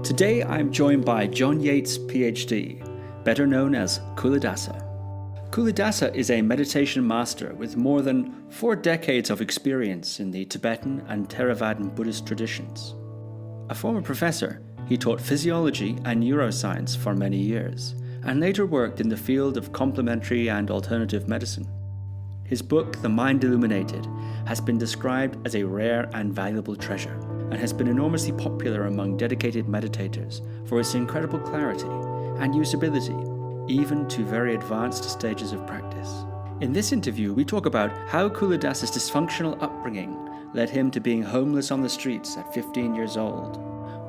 Today I'm joined by John Yates, PhD, better known as Culadasa. Culadasa is a meditation master with more than 4 decades of experience in the Tibetan and Theravadin Buddhist traditions. A former professor, he taught physiology and neuroscience for many years, and later worked in the field of complementary and alternative medicine. His book, The Mind Illuminated, has been described as a rare and valuable treasure, and has been enormously popular among dedicated meditators for its incredible clarity and usability, even to very advanced stages of practice. In this interview, we talk about how Culadasa's dysfunctional upbringing led him to being homeless on the streets at 15 years old,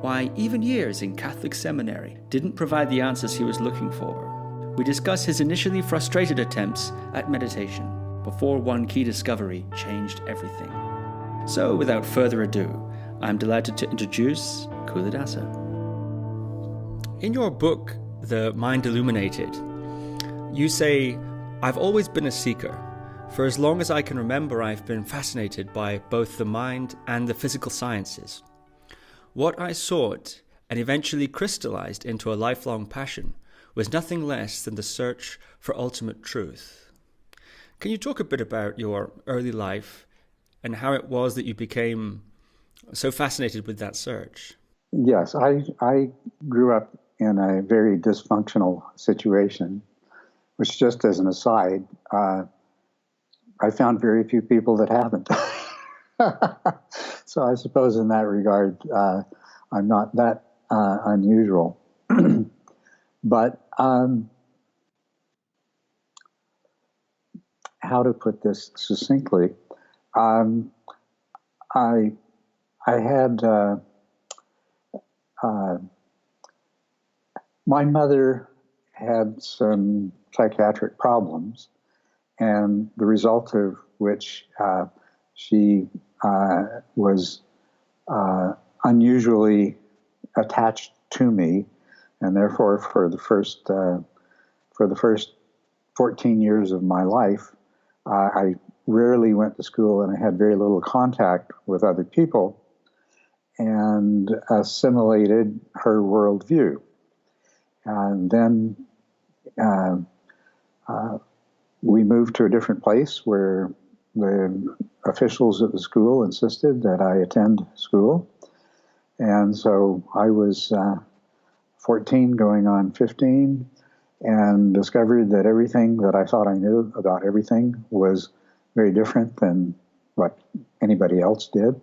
why even years in Catholic seminary didn't provide the answers he was looking for. We discuss his initially frustrated attempts at meditation before one key discovery changed everything. So, without further ado, I'm delighted to introduce Culadasa. In your book, The Mind Illuminated, you say, "I've always been a seeker. For as long as I can remember, I've been fascinated by both the mind and the physical sciences. What I sought and eventually crystallized into a lifelong passion was nothing less than the search for ultimate truth." Can you talk a bit about your early life and how it was that you became so fascinated with that search? Yes, I grew up in a very dysfunctional situation, which, just as an aside, I found very few people that haven't. So I suppose in that regard, I'm not that unusual. But how to put this succinctly? I had my mother had some psychiatric problems, and the result of which she was unusually attached to me, and therefore for the first 14 years of my life, I rarely went to school, and I had very little contact with other people, and assimilated her worldview. And then we moved to a different place where the officials at the school insisted that I attend school. And so I was 14 going on 15, and discovered that everything that I thought I knew about everything was very different than what anybody else did.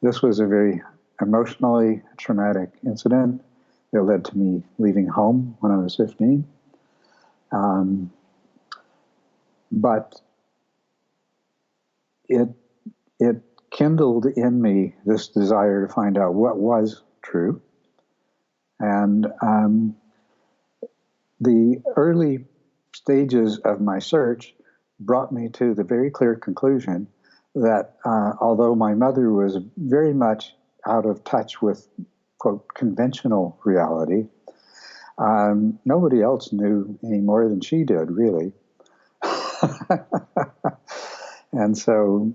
This was a very emotionally traumatic incident. It led to me leaving home when I was 15. But it kindled in me this desire to find out what was true. And the early stages of my search brought me to the very clear conclusion that although my mother was very much out of touch with, quote, conventional reality, nobody else knew any more than she did, really. And so,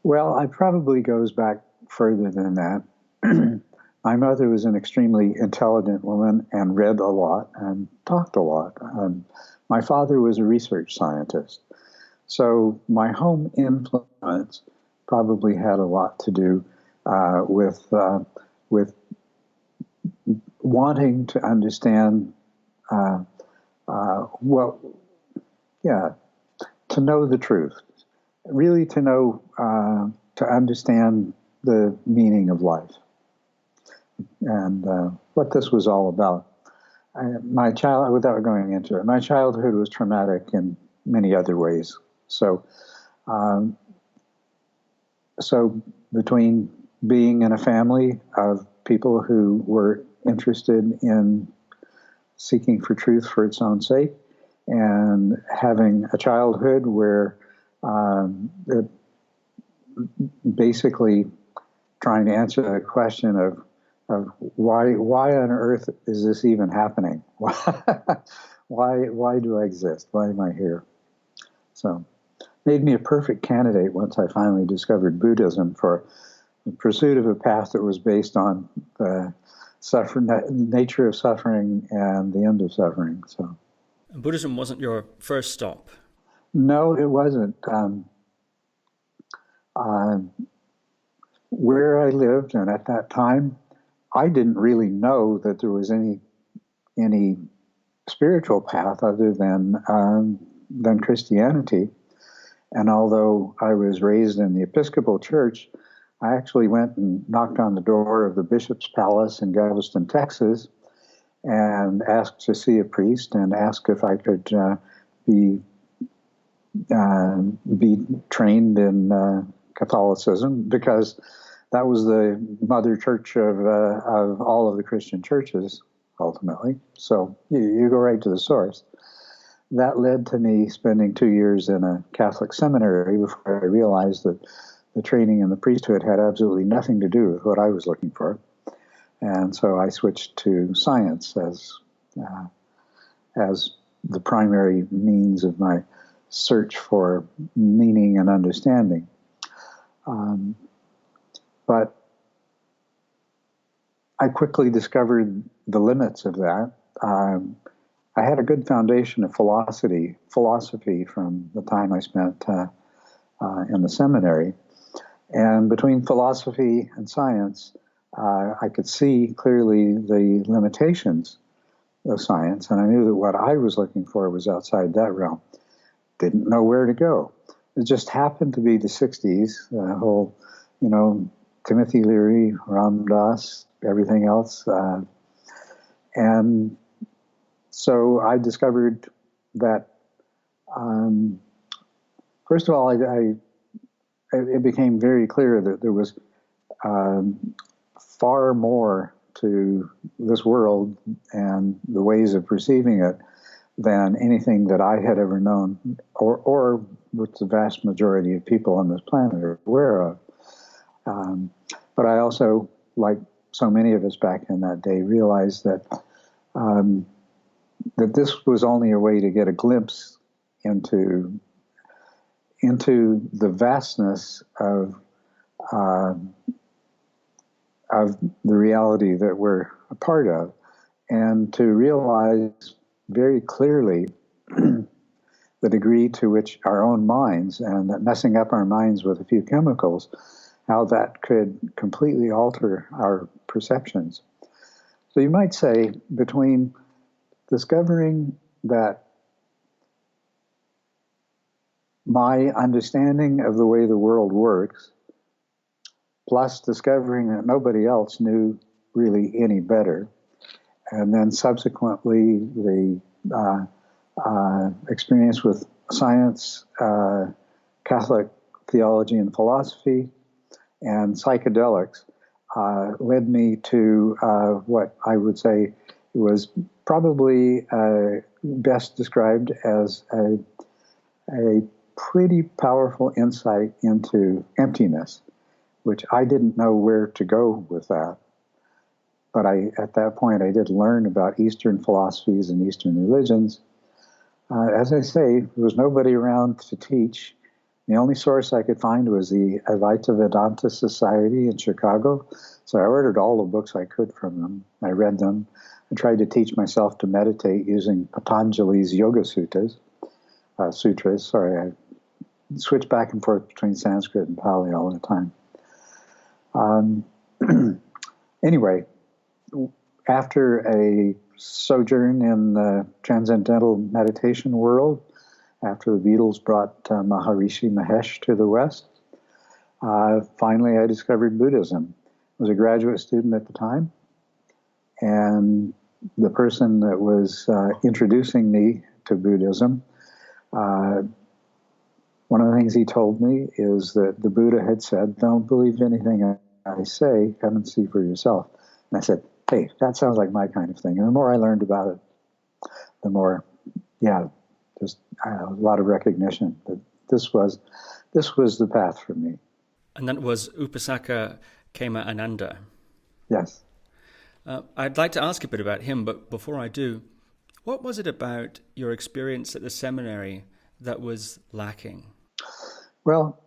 well, it probably goes back further than that. My mother was an extremely intelligent woman and read a lot and talked a lot. My father was a research scientist. So my home influence probably had a lot to do with wanting to understand to know the truth, really to know, to understand the meaning of life and what this was all about. Without going into it, my childhood was traumatic in many other ways. So between being in a family of people who were interested in seeking for truth for its own sake, and having a childhood where basically trying to answer the question of why on earth is this even happening? Why do I exist? Why am I here? So made me a perfect candidate once I finally discovered Buddhism for the pursuit of a path that was based on the nature of suffering and the end of suffering. So, Buddhism wasn't your first stop. no, it wasn't. Where I lived, and at that time, I didn't really know that there was any spiritual path other than Christianity. And although I was raised in the Episcopal Church, I actually went and knocked on the door of the Bishop's Palace in Galveston, Texas, and asked to see a priest and asked if I could be trained in Catholicism, because that was the mother church of all of the Christian churches, ultimately. So you go right to the source. That led to me spending 2 years in a Catholic seminary before I realized that the training in the priesthood had absolutely nothing to do with what I was looking for. And so I switched to science as the primary means of my search for meaning and understanding. But I quickly discovered the limits of that. I had a good foundation of philosophy from the time I spent in the seminary. And between philosophy and science, I could see clearly the limitations of science, and I knew that what I was looking for was outside that realm. Didn't know where to go. It just happened to be the 60s, the whole, Timothy Leary, Ram Dass, everything else. And so I discovered that, first of all, it became very clear that there was far more to this world and the ways of perceiving it than anything that I had ever known, or which the vast majority of people on this planet are aware of. But I also, like so many of us back in that day, realized that that this was only a way to get a glimpse into the vastness of the reality that we're a part of, and to realize very clearly the degree to which our own minds, and that messing up our minds with a few chemicals, how that could completely alter our perceptions. So you might say, between discovering that my understanding of the way the world works, plus discovering that nobody else knew really any better, and then subsequently the experience with science, Catholic theology and philosophy, and psychedelics, led me to what I would say was probably best described as a pretty powerful insight into emptiness, which I didn't know where to go with that. But at that point, I did learn about Eastern philosophies and Eastern religions. As I say, there was nobody around to teach. The only source I could find was the Advaita Vedanta Society in Chicago. So I ordered all the books I could from them. I read them. I tried to teach myself to meditate using Patanjali's Yoga Sutras. I switch back and forth between Sanskrit and Pali all the time. Anyway, after a sojourn in the transcendental meditation world, after the Beatles brought Maharishi Mahesh to the West, finally I discovered Buddhism. I was a graduate student at the time, and the person that was introducing me to Buddhism, one of the things he told me is that the Buddha had said, "Don't believe anything I say, come and see for yourself." And I said, "Hey, that sounds like my kind of thing." And the more I learned about it, the more, just a lot of recognition that this was the path for me. And that was Upasaka Kema Ananda. Yes. I'd like to ask a bit about him, but before I do, what was it about your experience at the seminary that was lacking? Well,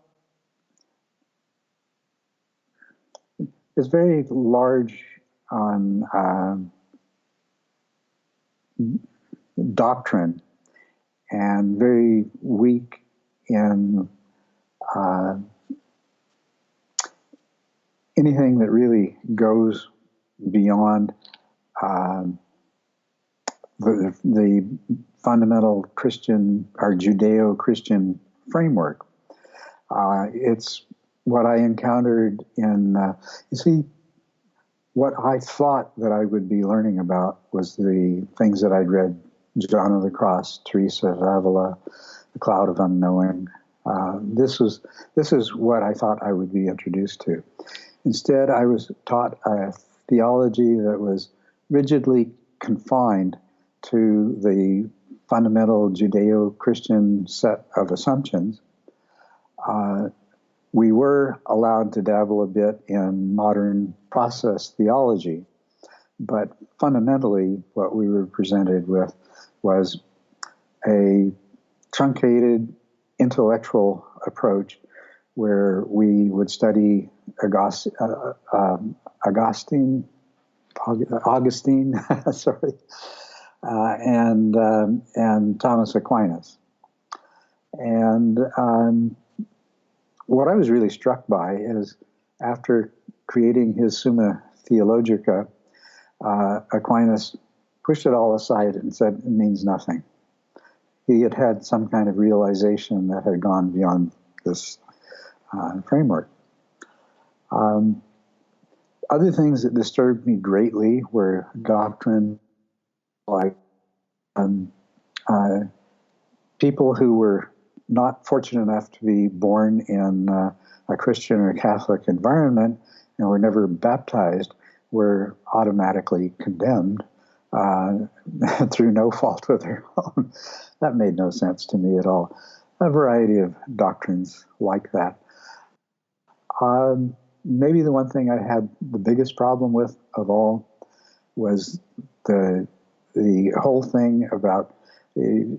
is very large on doctrine and very weak in anything that really goes beyond the fundamental Christian or Judeo-Christian framework. It's what I encountered in, you see, what I thought that I would be learning about was the things that I'd read, John of the Cross, Teresa of Avila, The Cloud of Unknowing. This is what I thought I would be introduced to. Instead, I was taught a theology that was rigidly confined to the fundamental Judeo-Christian set of assumptions. We were allowed to dabble a bit in modern process theology, but fundamentally what we were presented with was a truncated intellectual approach where we would study Augustine, sorry, and Thomas Aquinas. And what I was really struck by is after creating his Summa Theologica, Aquinas pushed it all aside and said it means nothing. He had had some kind of realization that had gone beyond this framework. Other things that disturbed me greatly were doctrine like people who were not fortunate enough to be born in a Christian or Catholic environment and were never baptized were automatically condemned through no fault of their own. That made no sense to me at all. A variety of doctrines like that. Maybe the one thing I had the biggest problem with of all was the whole thing about you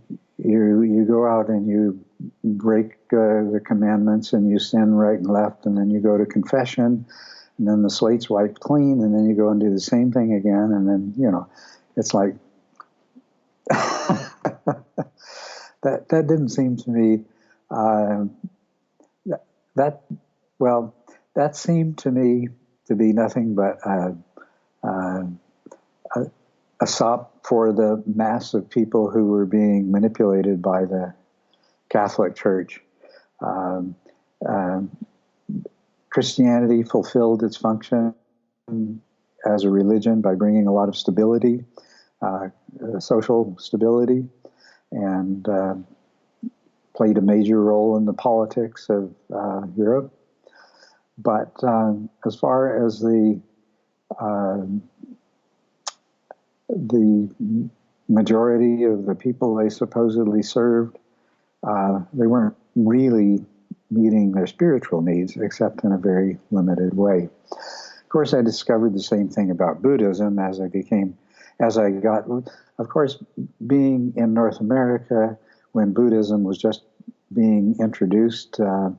go out and you break the commandments and you sin right and left, and then you go to confession, and then the slate's wiped clean, and then you go and do the same thing again, and then, it's like that didn't seem to me that seemed to me to be nothing but a sop for the mass of people who were being manipulated by the Catholic Church. Christianity fulfilled its function as a religion by bringing a lot of stability, social stability, and played a major role in the politics of Europe. But as far as the majority of the people they supposedly served, they weren't really meeting their spiritual needs, except in a very limited way. Of course, I discovered the same thing about Buddhism of course, being in North America when Buddhism was just being introduced to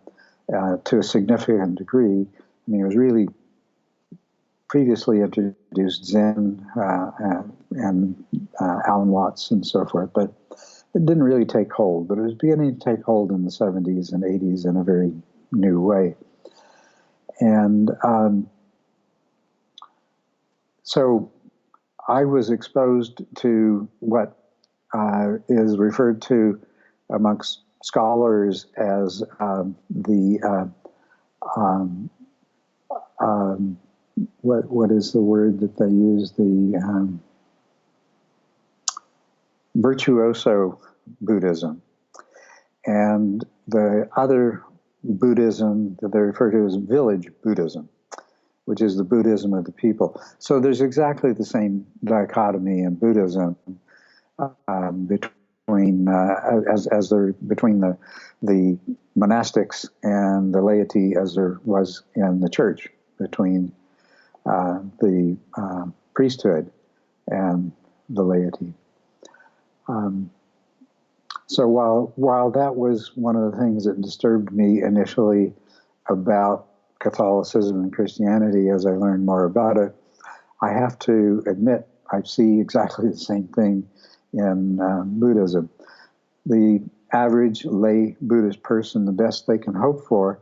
a significant degree. I mean, it was really previously introduced Zen and Alan Watts and so forth, but it didn't really take hold. But it was beginning to take hold in the 70s and 80s in a very new way. And so I was exposed to what is referred to amongst scholars as what is the word that they use? The virtuoso Buddhism. And the other Buddhism that they refer to as village Buddhism, which is the Buddhism of the people. So there's exactly the same dichotomy in Buddhism between the monastics and the laity as there was in the church, between the priesthood and the laity. So while that was one of the things that disturbed me initially about Catholicism and Christianity as I learned more about it, I have to admit I see exactly the same thing in Buddhism. The average lay Buddhist person, the best they can hope for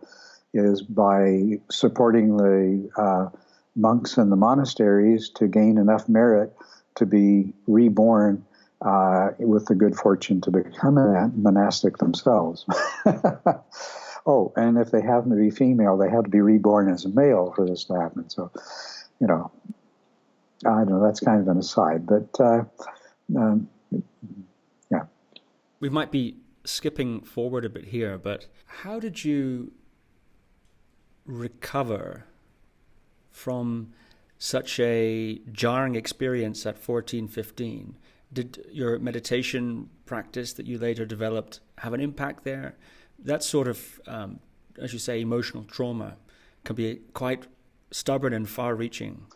is by supporting the monks in the monasteries to gain enough merit to be reborn with the good fortune to become a monastic themselves. Oh, and if they happen to be female, they have to be reborn as a male for this to happen. So, I don't know, that's kind of an aside, but yeah. We might be skipping forward a bit here, but how did you recover from such a jarring experience at 14, 15? Did your meditation practice that you later developed have an impact there? That sort of, as you say, emotional trauma can be quite stubborn and far-reaching.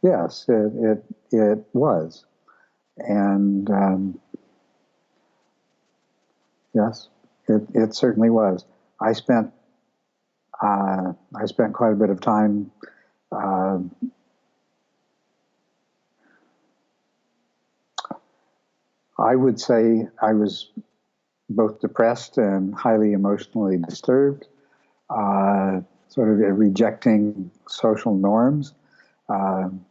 Yes, it was. And yes, it certainly was. I spent quite a bit of time I would say I was both depressed and highly emotionally disturbed, sort of rejecting social norms,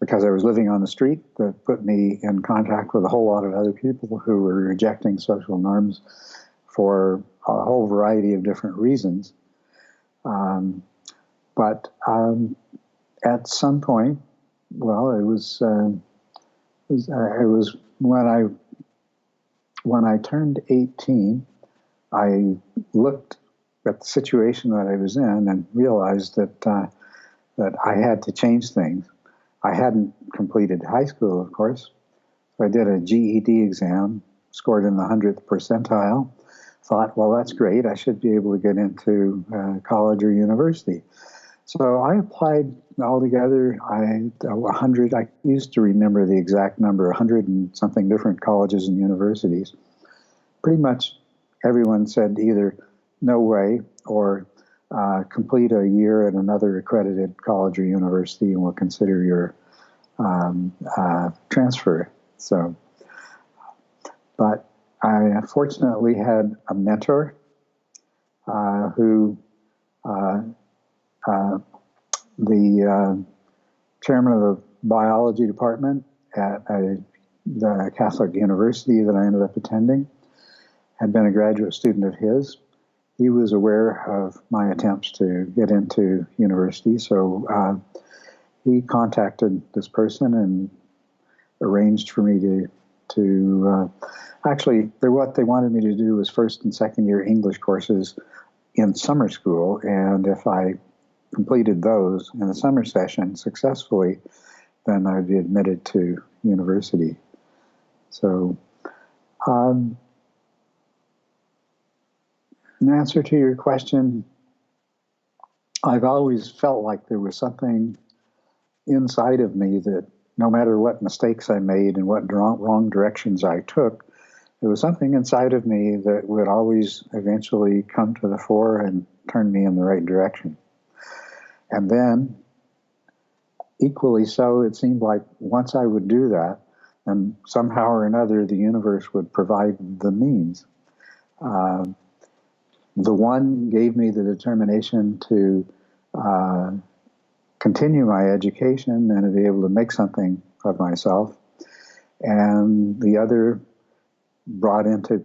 because I was living on the street that put me in contact with a whole lot of other people who were rejecting social norms for a whole variety of different reasons. But at some point, well, it was when I turned 18, I looked at the situation that I was in and realized that I had to change things. I hadn't completed high school, of course. So I did a GED exam, scored in the 100th percentile, thought, well, that's great. I should be able to get into college or university. So I applied altogether, 100, I used to remember the exact number, 100 and something different colleges and universities. Pretty much everyone said either no way or complete a year at another accredited college or university and we'll consider your transfer. So, but I fortunately had a mentor who the chairman of the biology department at the Catholic university that I ended up attending had been a graduate student of his. He was aware of my attempts to get into university, so he contacted this person and arranged for me to actually, what they wanted me to do was first and second year English courses in summer school, and if I completed those in the summer session successfully, then I'd be admitted to university. So, in answer to your question, I've always felt like there was something inside of me that no matter what mistakes I made and what wrong directions I took, there was something inside of me that would always eventually come to the fore and turn me in the right direction. And then, equally so, it seemed like once I would do that, and somehow or another the universe would provide the means. The one gave me the determination to continue my education and to be able to make something of myself. And the other brought into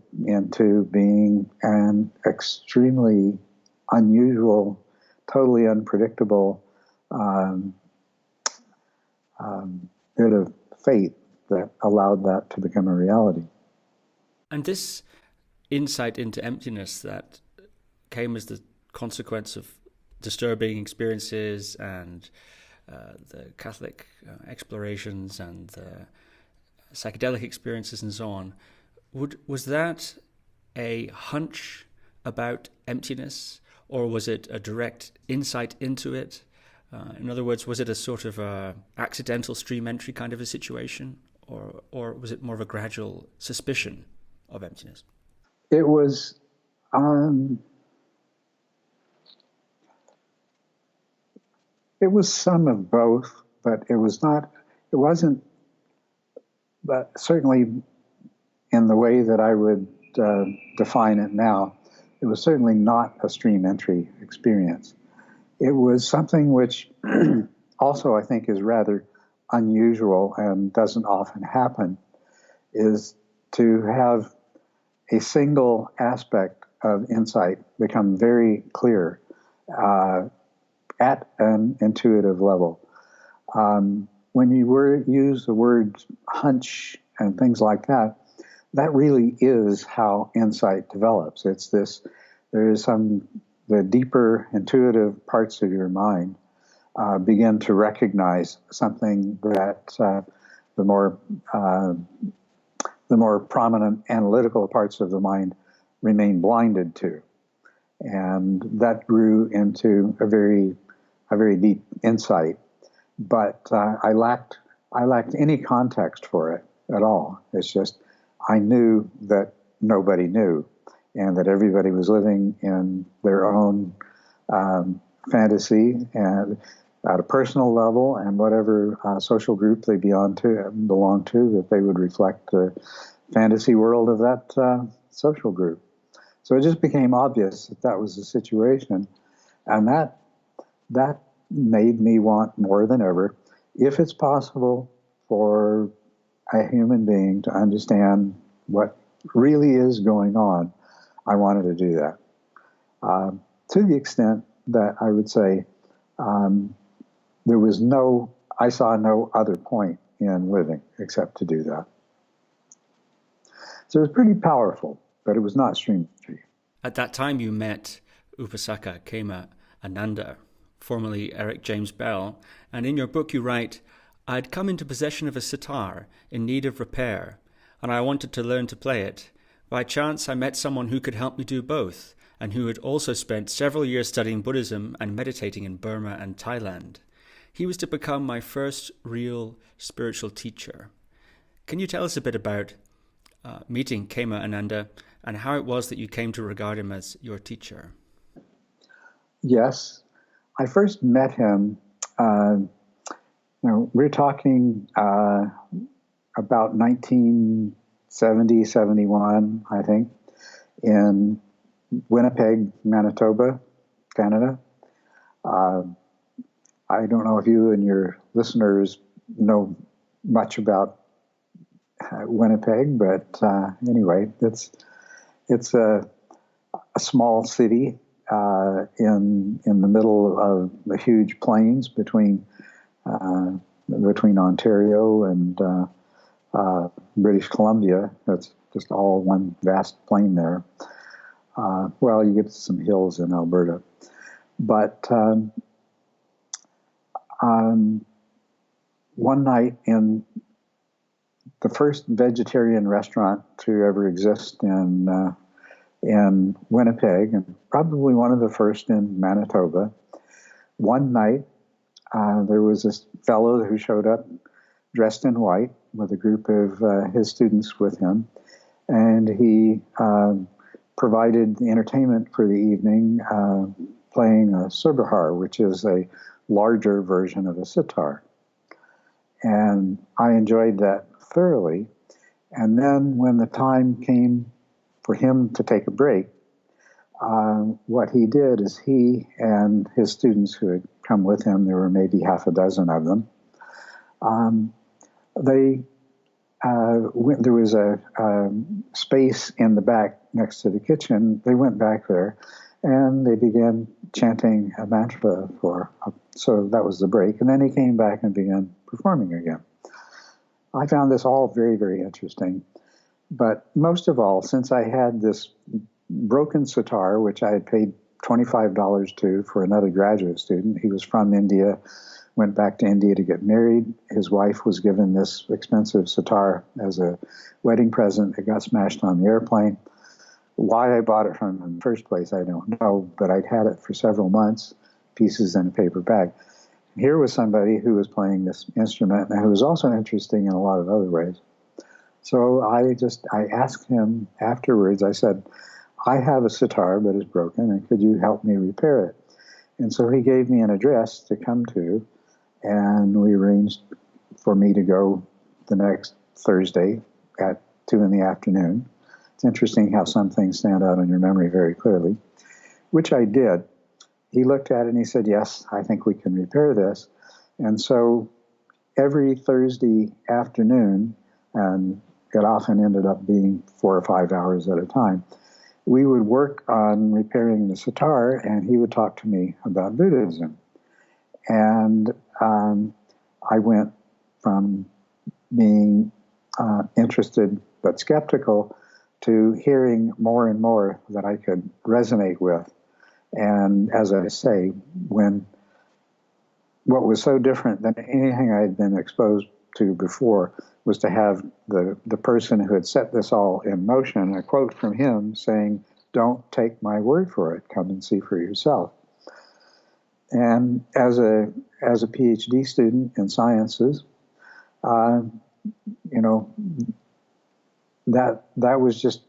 being an extremely unusual, totally unpredictable bit of fate that allowed that to become a reality. And this insight into emptiness that came as the consequence of disturbing experiences and the Catholic explorations and the psychedelic experiences and so on, was that a hunch about emptiness, or was it a direct insight into it? In other words, was it a sort of accidental stream entry kind of a situation, or was it more of a gradual suspicion of emptiness? It was it was some of both, but it wasn't, but certainly in the way that I would define it now, it was certainly not a stream entry experience. It was something which also I think is rather unusual and doesn't often happen, is to have a single aspect of insight become very clear at an intuitive level. When you use the words hunch and things like that, that really is how insight develops. It's this, the deeper intuitive parts of your mind begin to recognize something that the more prominent analytical parts of the mind remain blinded to. And that grew into a very deep insight. But I lacked any context for it at all. It's just, I knew that nobody knew, and that everybody was living in their own fantasy and at a personal level, and whatever social group they belong to, that they would reflect the fantasy world of that social group. So it just became obvious that that was the situation, and that made me want more than ever, if it's possible for a human being to understand what really is going on, I wanted to do that. To the extent that I would say I saw no other point in living except to do that. So it was pretty powerful, but it was not stream entry. At that time you met Upasaka Kema Ananda, formerly Eric James Bell, and in your book you write, "I'd come into possession of a sitar in need of repair, and I wanted to learn to play it. By chance I met someone who could help me do both, and who had also spent several years studying Buddhism and meditating in Burma and Thailand. He was to become my first real spiritual teacher." Can you tell us a bit about meeting Kema Ananda and how it was that you came to regard him as your teacher? Yes. I first met him, we're talking about 1970, 71, I think, in Winnipeg, Manitoba, Canada. I don't know if you and your listeners know much about Winnipeg, but anyway, it's a small city in the middle of the huge plains between Ontario and British Columbia. That's just all one vast plain there. Well, you get some hills in Alberta, but one night in the first vegetarian restaurant to ever exist in Winnipeg, and probably one of the first in Manitoba, one night there was this fellow who showed up dressed in white with a group of his students with him, and he provided the entertainment for the evening, playing a surbahar, which is a larger version of a sitar. And I enjoyed that thoroughly. And then when the time came for him to take a break, what he did is he and his students who had come with him, there were maybe half a dozen of them, there was a space in the back next to the kitchen. They went back there and they began chanting a mantra so that was the break. And then he came back and began performing again. I found this all very, very interesting. But most of all, since I had this broken sitar, which I had paid $25 to for another graduate student, he was from India, went back to India to get married. His wife was given this expensive sitar as a wedding present. It got smashed on the airplane. Why I bought it from him in the first place, I don't know, but I'd had it for several months, pieces in a paper bag. Here was somebody who was playing this instrument and who was also interesting in a lot of other ways. So I asked him afterwards, I said, I have a sitar, but it's broken, and could you help me repair it? And so he gave me an address to come to, and we arranged for me to go the next Thursday at 2 in the afternoon. It's interesting how some things stand out in your memory very clearly, which I did. He looked at it and he said, yes, I think we can repair this. And so every Thursday afternoon, and it often ended up being 4 or 5 hours at a time, we would work on repairing the sitar, and he would talk to me about Buddhism. And I went from being interested but skeptical to hearing more and more that I could resonate with. And as I say, when what was so different than anything I had been exposed to before was to have the person who had set this all in motion, a quote from him saying, "Don't take my word for it, come and see for yourself." And as a PhD student in sciences, that was just,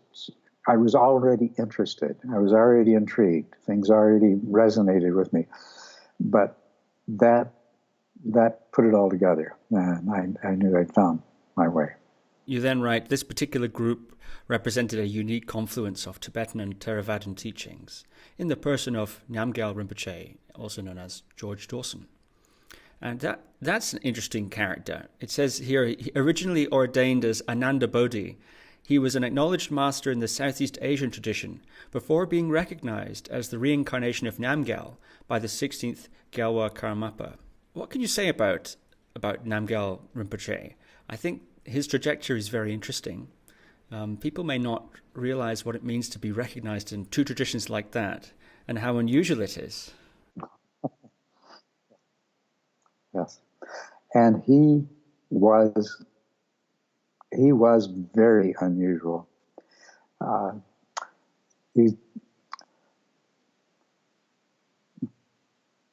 I was already interested. I was already intrigued. Things already resonated with me. But that put it all together, and I knew I'd found my way. You then write, this particular group represented a unique confluence of Tibetan and Theravadin teachings in the person of Namgyal Rinpoche, also known as George Dawson. And that's an interesting character. It says here, he originally ordained as Ananda Bodhi, he was an acknowledged master in the Southeast Asian tradition before being recognized as the reincarnation of Namgyal by the 16th Gyalwa Karmapa. What can you say about Namgyal Rinpoche? I think his trajectory is very interesting. People may not realize what it means to be recognized in two traditions like that and how unusual it is. Yes. And he was very unusual. I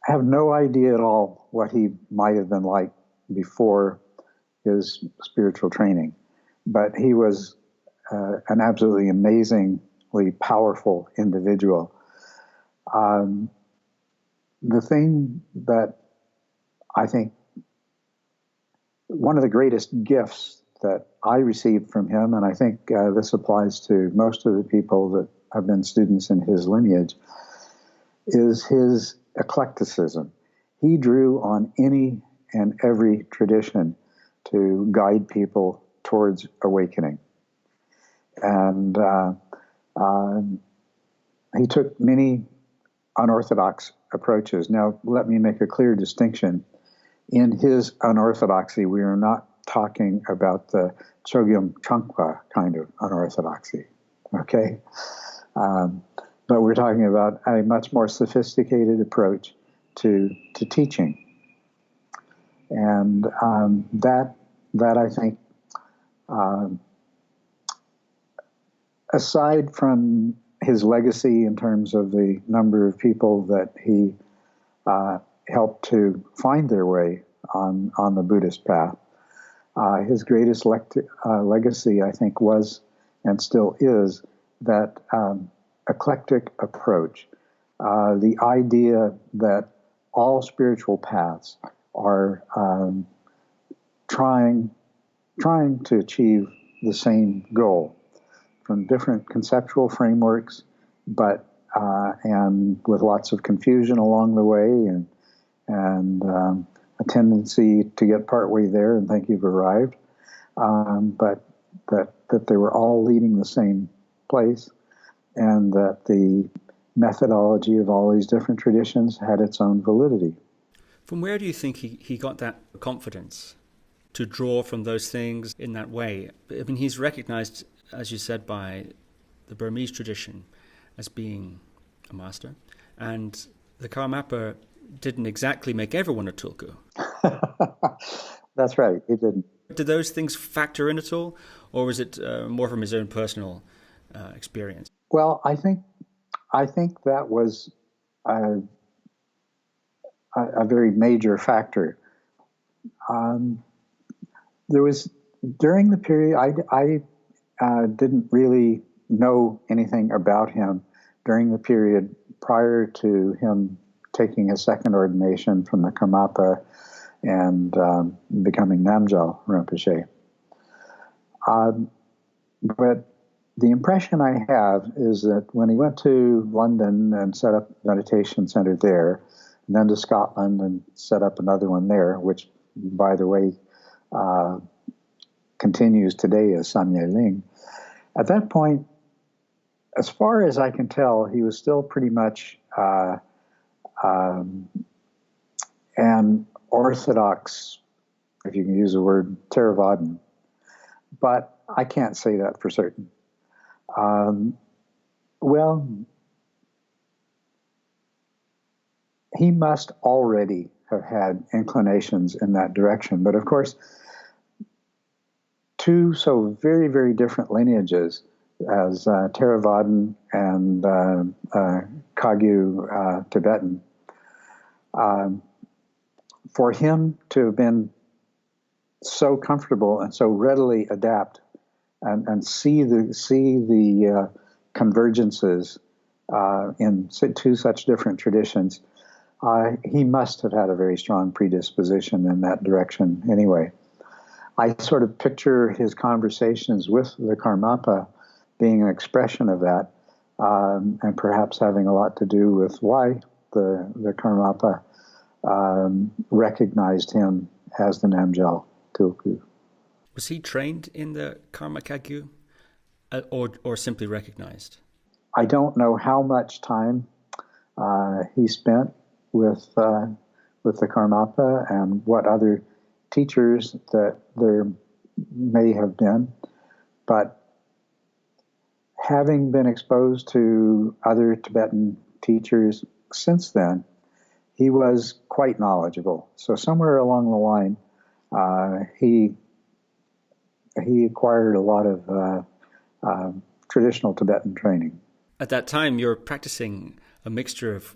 have no idea at all what he might have been like before his spiritual training, but he was an absolutely amazingly powerful individual. The thing that I think one of the greatest gifts that I received from him, and I think this applies to most of the people that have been students in his lineage, is his eclecticism. He drew on any and every tradition to guide people towards awakening. And he took many unorthodox approaches. Now, let me make a clear distinction. In his unorthodoxy, we are not talking about the Chogyam Trungpa kind of unorthodoxy, okay? But we're talking about a much more sophisticated approach to teaching. And that I think, aside from his legacy in terms of the number of people that he helped to find their way on the Buddhist path, his greatest legacy, I think, was and still is that eclectic approach, the idea that all spiritual paths are trying to achieve the same goal from different conceptual frameworks, but and with lots of confusion along the way, and a tendency to get partway there and think you've arrived, but that they were all leading the same place, and that the methodology of all these different traditions had its own validity. From where do you think he got that confidence to draw from those things in that way? I mean, he's recognized, as you said, by the Burmese tradition as being a master, and the Karmapa didn't exactly make everyone a tulku. That's right, it didn't. Did those things factor in at all, or was it more from his own personal experience? Well, I think that was a very major factor. There was, during the period, I didn't really know anything about him during the period prior to him taking his second ordination from the Karmapa and becoming Namgyal Rinpoche. But the impression I have is that when he went to London and set up a meditation center there, and then to Scotland and set up another one there, which, by the way, continues today as Samye Ling. At that point, as far as I can tell, he was still pretty much an orthodox, if you can use the word, Theravadin. But I can't say that for certain. Well, he must already have had inclinations in that direction. But of course, two so very, very different lineages as Theravadin and Kagyu Tibetan, for him to have been so comfortable and so readily adapt and see the convergences in two such different traditions, he must have had a very strong predisposition in that direction anyway. I sort of picture his conversations with the Karmapa being an expression of that, and perhaps having a lot to do with why the Karmapa recognized him as the Namgyal Tulku. Was he trained in the Karma Kagyu, or simply recognized? I don't know how much time he spent with the Karmapa and what other teachers that there may have been, but having been exposed to other Tibetan teachers since then, he was quite knowledgeable. So somewhere along the line, he acquired a lot of traditional Tibetan training. At that time, you're practicing a mixture of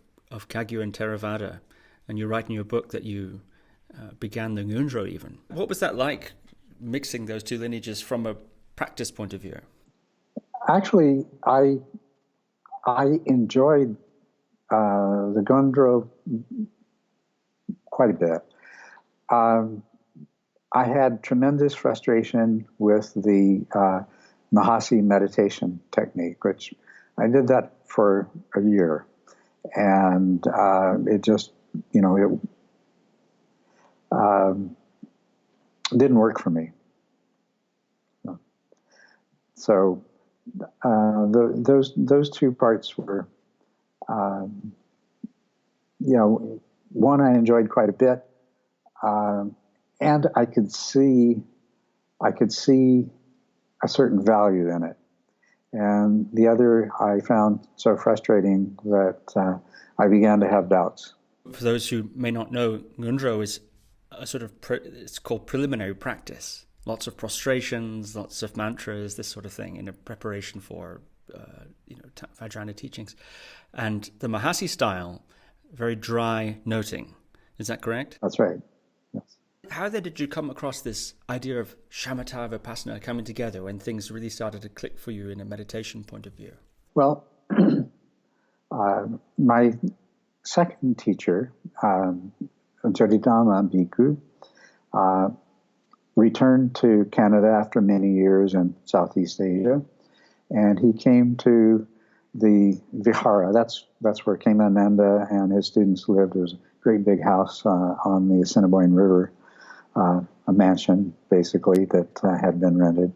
Kagyu and Theravada, and you write in your book that you began the Ngundro even. What was that like, mixing those two lineages from a practice point of view? Actually, I enjoyed the Ngundro quite a bit. I had tremendous frustration with the Mahasi meditation technique, which I did that for a year. And it just, it didn't work for me. So those two parts were, one I enjoyed quite a bit, and I could see a certain value in it. And the other I found so frustrating that I began to have doubts. For those who may not know, Ngundro is a sort of, it's called preliminary practice. Lots of prostrations, lots of mantras, this sort of thing, in a preparation for, Vajrayana teachings. And the Mahasi style, very dry noting. Is that correct? That's right. Yes. How then did you come across this idea of shamatha vipassana coming together when things really started to click for you in a meditation point of view? Well, my second teacher, Jodhidhamma Bhikkhu, returned to Canada after many years in Southeast Asia, and he came to the Vihara. That's where Kemananda and his students lived. It was a great big house on the Assiniboine River, a mansion basically that had been rented.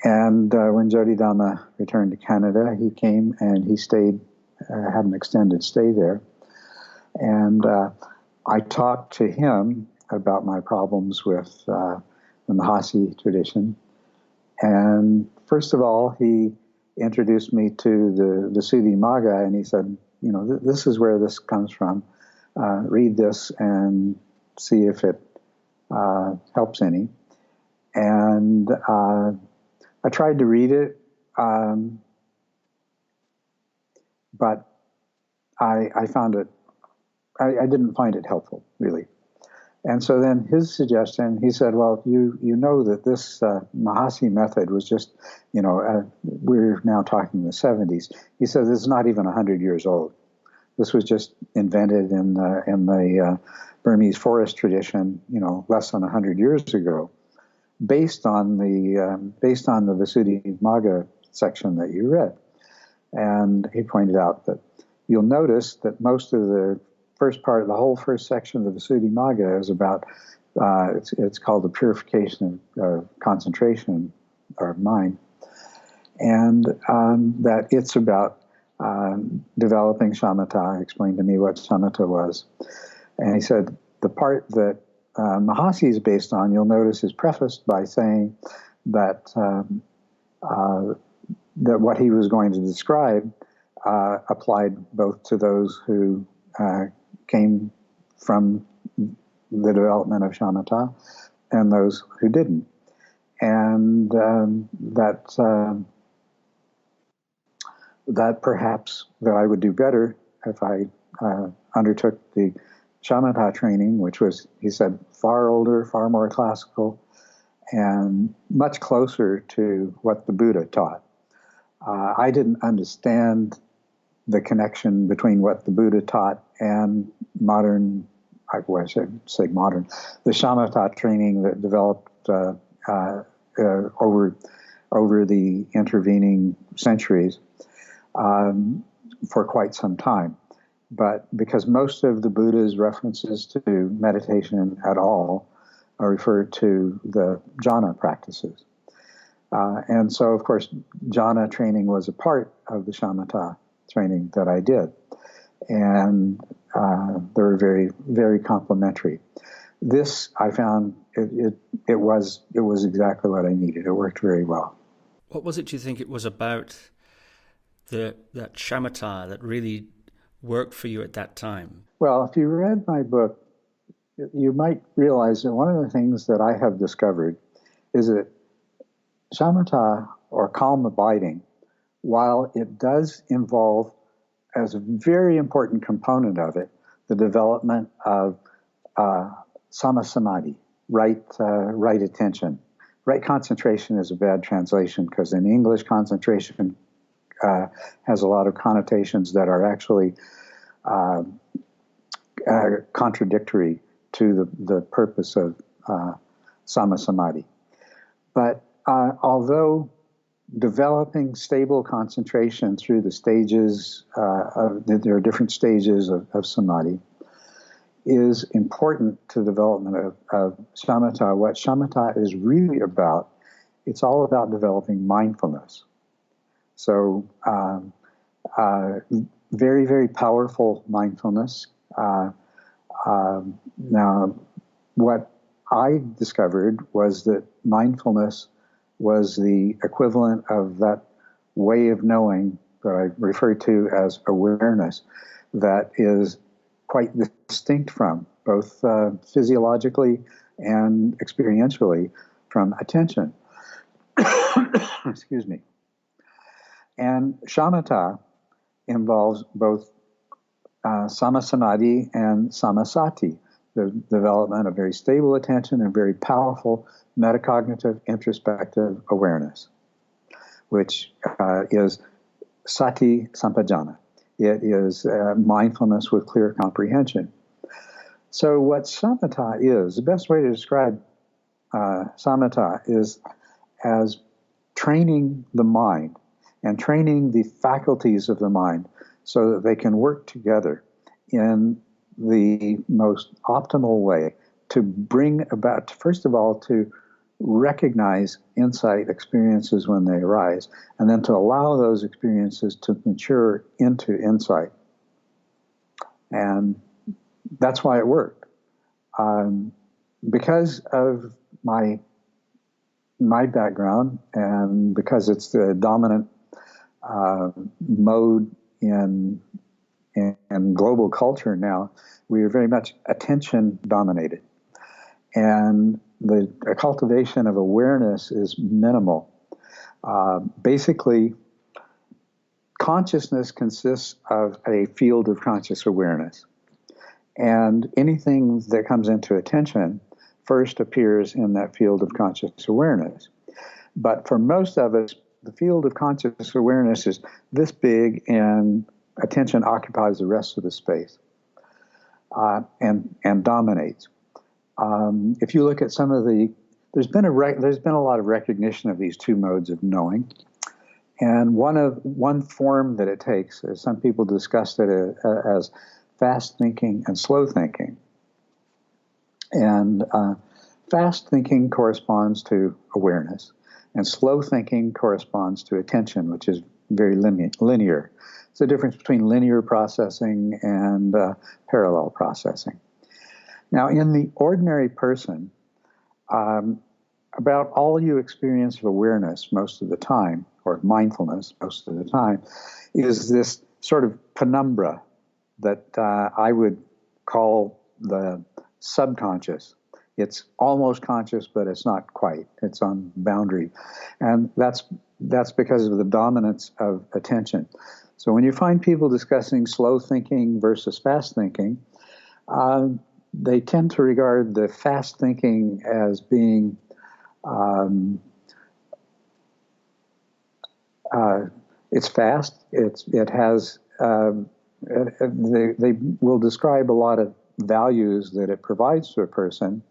And when Jodhidhamma returned to Canada, he came and he stayed, had an extended stay there. And I talked to him about my problems with the Mahasi tradition. And first of all, he introduced me to the Visuddhimagga, and he said, this is where this comes from. Read this and see if it helps any. And I tried to read it, but I found it, I didn't find it helpful, really. And so then his suggestion, he said, well, you know that this Mahasi method was just, we're now talking the 70s. He said, it's not even 100 years old. It This was just invented in the Burmese forest tradition, less than 100 years ago, based on the Visuddhimagga section that you read. And he pointed out that you'll notice that most of the the whole first section of the Visuddhimagga is about, it's called the purification of concentration or mind, and that it's about developing shamatha. Explained to me what shamatha was. And he said the part that Mahasi is based on, you'll notice, is prefaced by saying that that what he was going to describe applied both to those who came from the development of shamatha and those who didn't. And that perhaps that I would do better if I undertook the shamatha training, which was, he said, far older, far more classical, and much closer to what the Buddha taught. I didn't understand the connection between what the Buddha taught and modern, I should say modern, the shamatha training that developed over the intervening centuries for quite some time. But because most of the Buddha's references to meditation at all are referred to the jhana practices. And so, of course, jhana training was a part of the shamatha training that I did. And they were very, very complementary. This, I found, it was exactly what I needed. It worked very well. What was it, do you think, it was about that shamatha that really worked for you at that time? Well, if you read my book, you might realize that one of the things that I have discovered is that shamatha, or calm abiding, while it does involve, as a very important component of it, the development of samasamadhi, right attention. Right concentration is a bad translation because in English, concentration has a lot of connotations that are actually contradictory to the purpose of samasamadhi. But although developing stable concentration through the stages, there are different stages of samadhi, is important to the development of shamatha. What shamatha is really about, it's all about developing mindfulness. So very, very powerful mindfulness. Now, what I discovered was that mindfulness was the equivalent of that way of knowing that I refer to as awareness, that is quite distinct from, both physiologically and experientially, from attention. Excuse me. And shamatha involves both samasamadhi and samasati, the development of very stable attention and very powerful metacognitive introspective awareness, which is sati sampajana. It is mindfulness with clear comprehension. So what samatha is, the best way to describe samatha is as training the mind and training the faculties of the mind so that they can work together in the most optimal way to bring about, first of all, to recognize insight experiences when they arise, and then to allow those experiences to mature into insight. And that's why it worked. Because of my background, and because it's the dominant mode in global culture now, we are very much attention dominated. And the cultivation of awareness is minimal. Basically, consciousness consists of a field of conscious awareness. And anything that comes into attention first appears in that field of conscious awareness. But for most of us, the field of conscious awareness is this big, and attention occupies the rest of the space and dominates. If you look at some of there's been a lot of recognition of these two modes of knowing, and one form that it takes, as some people discussed it as fast thinking and slow thinking. And fast thinking corresponds to awareness, and slow thinking corresponds to attention, which is very linear. It's the difference between linear processing and parallel processing. Now, in the ordinary person, about all you experience of awareness most of the time, or mindfulness most of the time, is this sort of penumbra that I would call the subconscious. It's almost conscious, but it's not quite. It's on boundary. And that's because of the dominance of attention. So when you find people discussing slow thinking versus fast thinking, they tend to regard the fast thinking as being it's fast. It has they will describe a lot of values that it provides to a person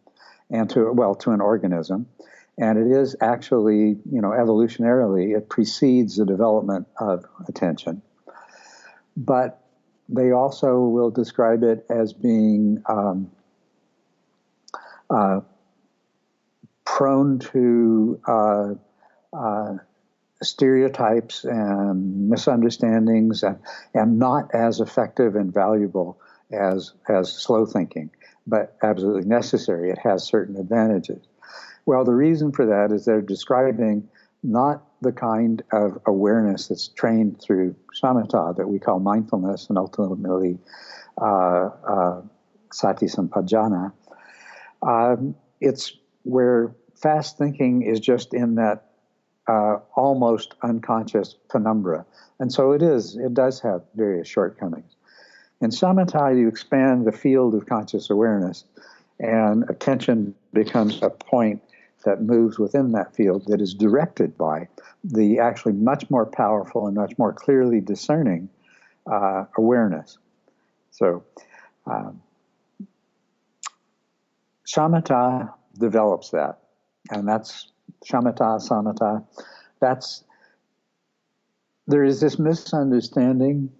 and to an organism, and it is actually, evolutionarily, it precedes the development of attention. But they also will describe it as being prone to stereotypes and misunderstandings, and not as effective and valuable as slow thinking, but absolutely necessary. It has certain advantages. Well, the reason for that is they're describing not the kind of awareness that's trained through samatha that we call mindfulness and ultimately sati sampajana. It's where fast thinking is just in that almost unconscious penumbra. And so it does have various shortcomings. In samatha, you expand the field of conscious awareness, and attention becomes a point that moves within that field that is directed by the actually much more powerful and much more clearly discerning awareness. So shamatha develops that, and that's shamatha, samatha. There is this misunderstanding.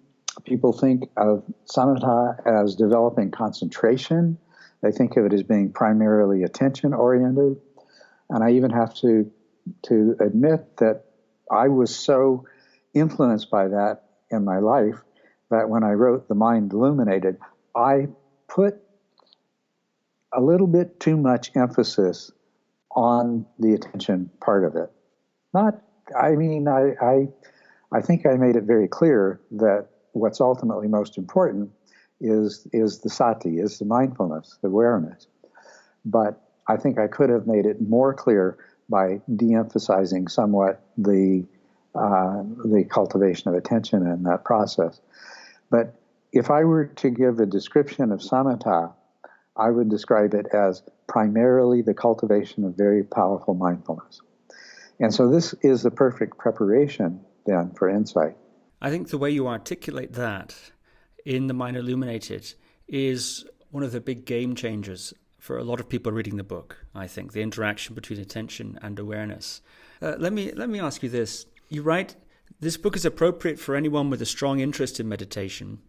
People think of samatha as developing concentration. They think of it as being primarily attention-oriented. And I even have to admit that I was so influenced by that in my life that when I wrote The Mind Illuminated, I put a little bit too much emphasis on the attention part of it. I think I made it very clear that what's ultimately most important is the sati, is the mindfulness, the awareness. But I think I could have made it more clear by de-emphasizing somewhat the cultivation of attention in that process. But if I were to give a description of samatha, I would describe it as primarily the cultivation of very powerful mindfulness. And so this is the perfect preparation then for insight. I think the way you articulate that in The Mind Illuminated is one of the big game changers for a lot of people reading the book, I think, the interaction between attention and awareness. Let me ask you this. You write, this book is appropriate for anyone with a strong interest in meditation.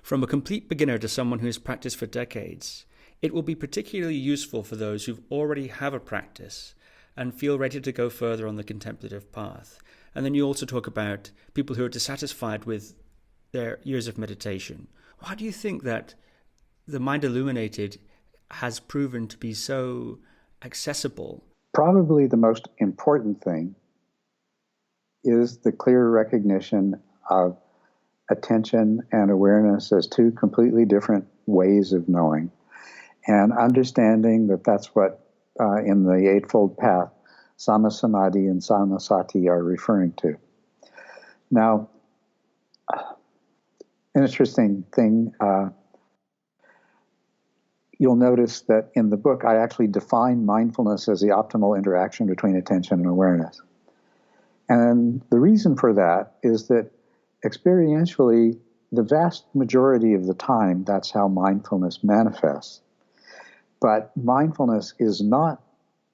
From a complete beginner to someone who has practiced for decades, it will be particularly useful for those who already have a practice and feel ready to go further on the contemplative path. And then you also talk about people who are dissatisfied with their years of meditation. Why do you think that The Mind Illuminated has proven to be so accessible? Probably the most important thing is the clear recognition of attention and awareness as two completely different ways of knowing, and understanding that that's what in the Eightfold Path, Sama Samadhi and Sama Sati are referring to. Now, an interesting thing, you'll notice that in the book, I actually define mindfulness as the optimal interaction between attention and awareness. And the reason for that is that experientially, the vast majority of the time, that's how mindfulness manifests. But mindfulness is not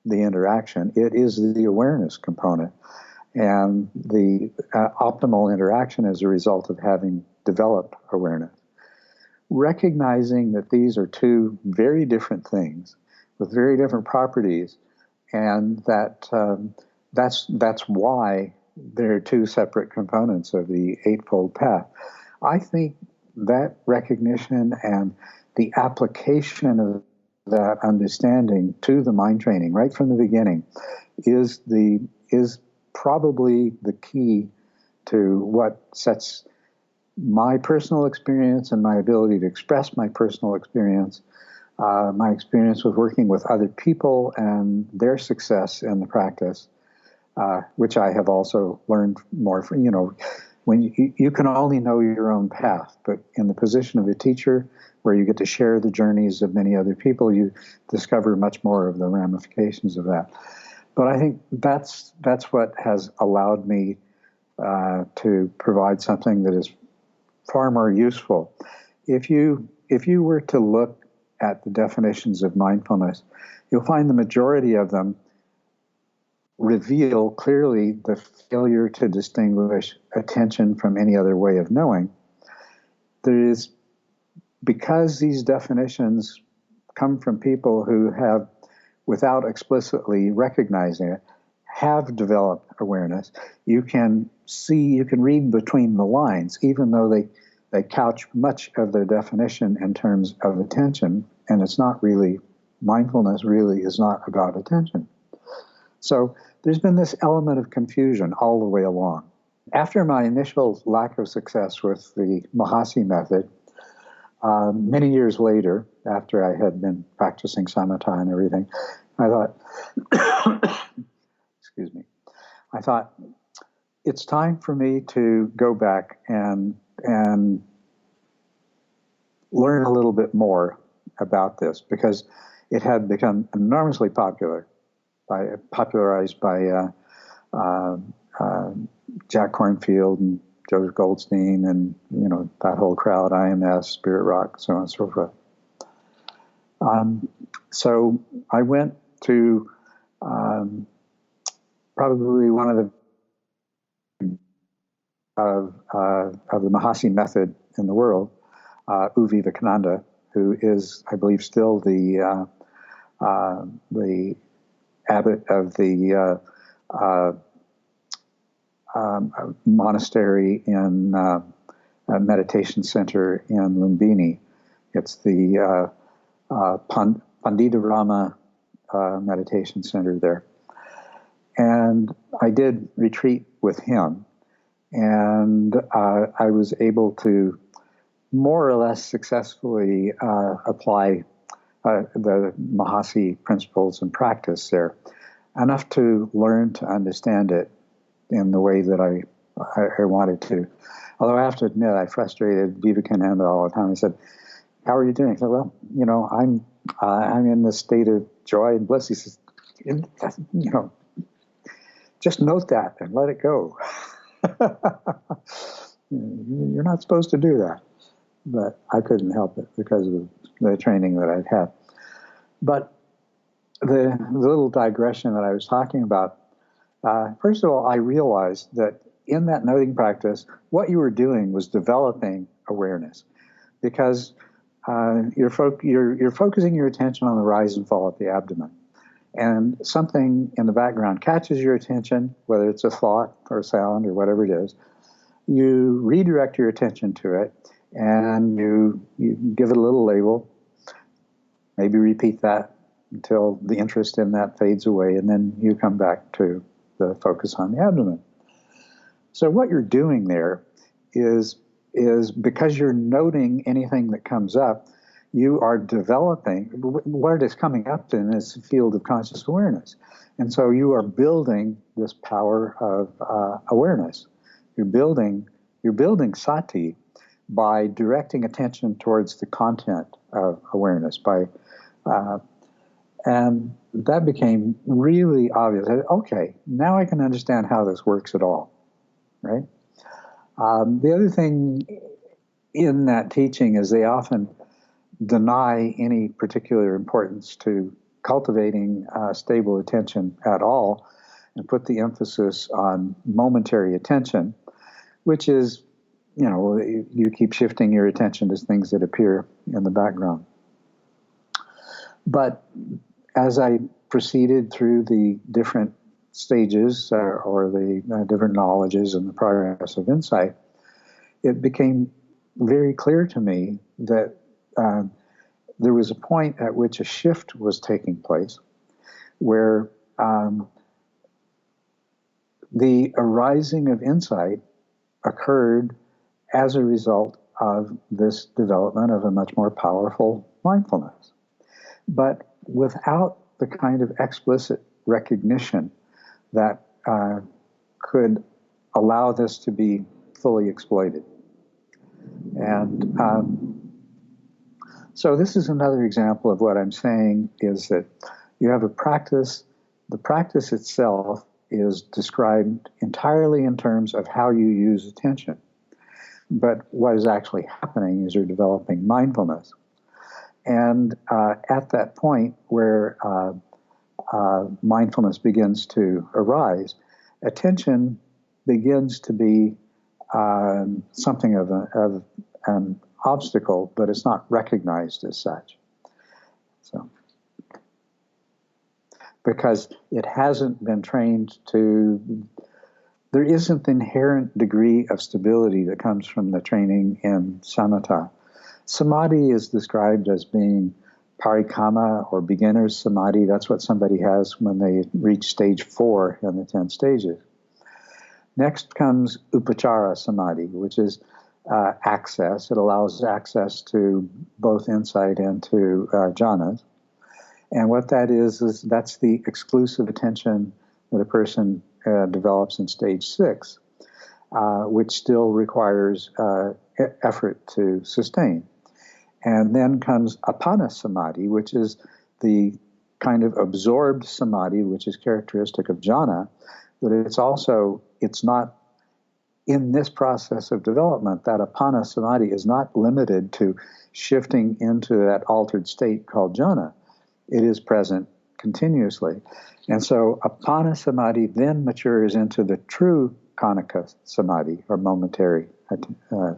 the interaction, it is the awareness component. And the optimal interaction is a result of having developed awareness. Recognizing that these are two very different things with very different properties, and that that's why there are two separate components of the Eightfold Path. I think that recognition and the application of that understanding to the mind training right from the beginning is probably the key to what sets my personal experience and my ability to express my personal experience, my experience with working with other people and their success in the practice, which I have also learned more from, when you can only know your own path, but in the position of a teacher where you get to share the journeys of many other people, you discover much more of the ramifications of that. But I think that's what has allowed me to provide something that is far more useful. If you were to look at the definitions of mindfulness, you'll find the majority of them reveal clearly the failure to distinguish attention from any other way of knowing. There is, because these definitions come from people who have, without explicitly recognizing it, have developed awareness, you can read between the lines, even though they couch much of their definition in terms of attention, and it's not really, mindfulness really is not about attention. So there's been this element of confusion all the way along. After my initial lack of success with the Mahasi method, many years later, after I had been practicing samatha and everything, I thought, excuse me, I thought, it's time for me to go back and learn a little bit more about this, because it had become enormously popularized by Jack Kornfield and Joseph Goldstein and that whole crowd, IMS, Spirit Rock, so on and so forth. So I went to probably one of the Mahasi method in the world, U Vivekananda, who is, I believe, still the abbot of the monastery in a meditation center in Lumbini. It's the Pandita Rama meditation center there. And I did retreat with him, and I was able to more or less successfully apply the Mahasi principles and practice there, enough to learn to understand it in the way that I wanted to. Although I have to admit, I frustrated Vivekananda all the time. I said, "How are you doing?" I said, "Well, I'm in this state of joy and bliss." He says, "Just note that and let it go." You're not supposed to do that. But I couldn't help it because of the training that I'd had. But the little digression that I was talking about, first of all, I realized that in that noting practice, what you were doing was developing awareness, because you're focusing your attention on the rise and fall of the abdomen. And something in the background catches your attention, whether it's a thought or a sound or whatever it is. You redirect your attention to it, and you give it a little label, maybe repeat that until the interest in that fades away, and then you come back to the focus on the abdomen. So what you're doing there is because you're noting anything that comes up, you are developing, what is coming up in is a field of conscious awareness. And so you are building this power of awareness. You're building sati by directing attention towards the content of awareness. And that became really obvious. Okay, now I can understand how this works at all, right? The other thing in that teaching is they often deny any particular importance to cultivating stable attention at all and put the emphasis on momentary attention, which is, you keep shifting your attention to things that appear in the background. But as I proceeded through the different stages or the different knowledges and the progress of insight, it became very clear to me that there was a point at which a shift was taking place where the arising of insight occurred as a result of this development of a much more powerful mindfulness, but without the kind of explicit recognition that could allow this to be fully exploited. And so this is another example of what I'm saying is that you have a practice. The practice itself is described entirely in terms of how you use attention. But what is actually happening is you're developing mindfulness. And at that point where mindfulness begins to arise, attention begins to be something of an obstacle, but it's not recognized as such. So, because it hasn't been trained there isn't the inherent degree of stability that comes from the training in samatha. Samadhi is described as being parikama or beginner's samadhi. That's what somebody has when they reach stage 4 in the 10 stages. Next comes upachara samadhi, which is access. It allows access to both insight and to jhanas. And what that is that's the exclusive attention that a person develops in stage 6, which still requires effort to sustain. And then comes apana samadhi, which is the kind of absorbed samadhi, which is characteristic of jhana, but it's not in this process of development. That apana samadhi is not limited to shifting into that altered state called jhana. It is present continuously. And so apana samadhi then matures into the true khanika samadhi, or momentary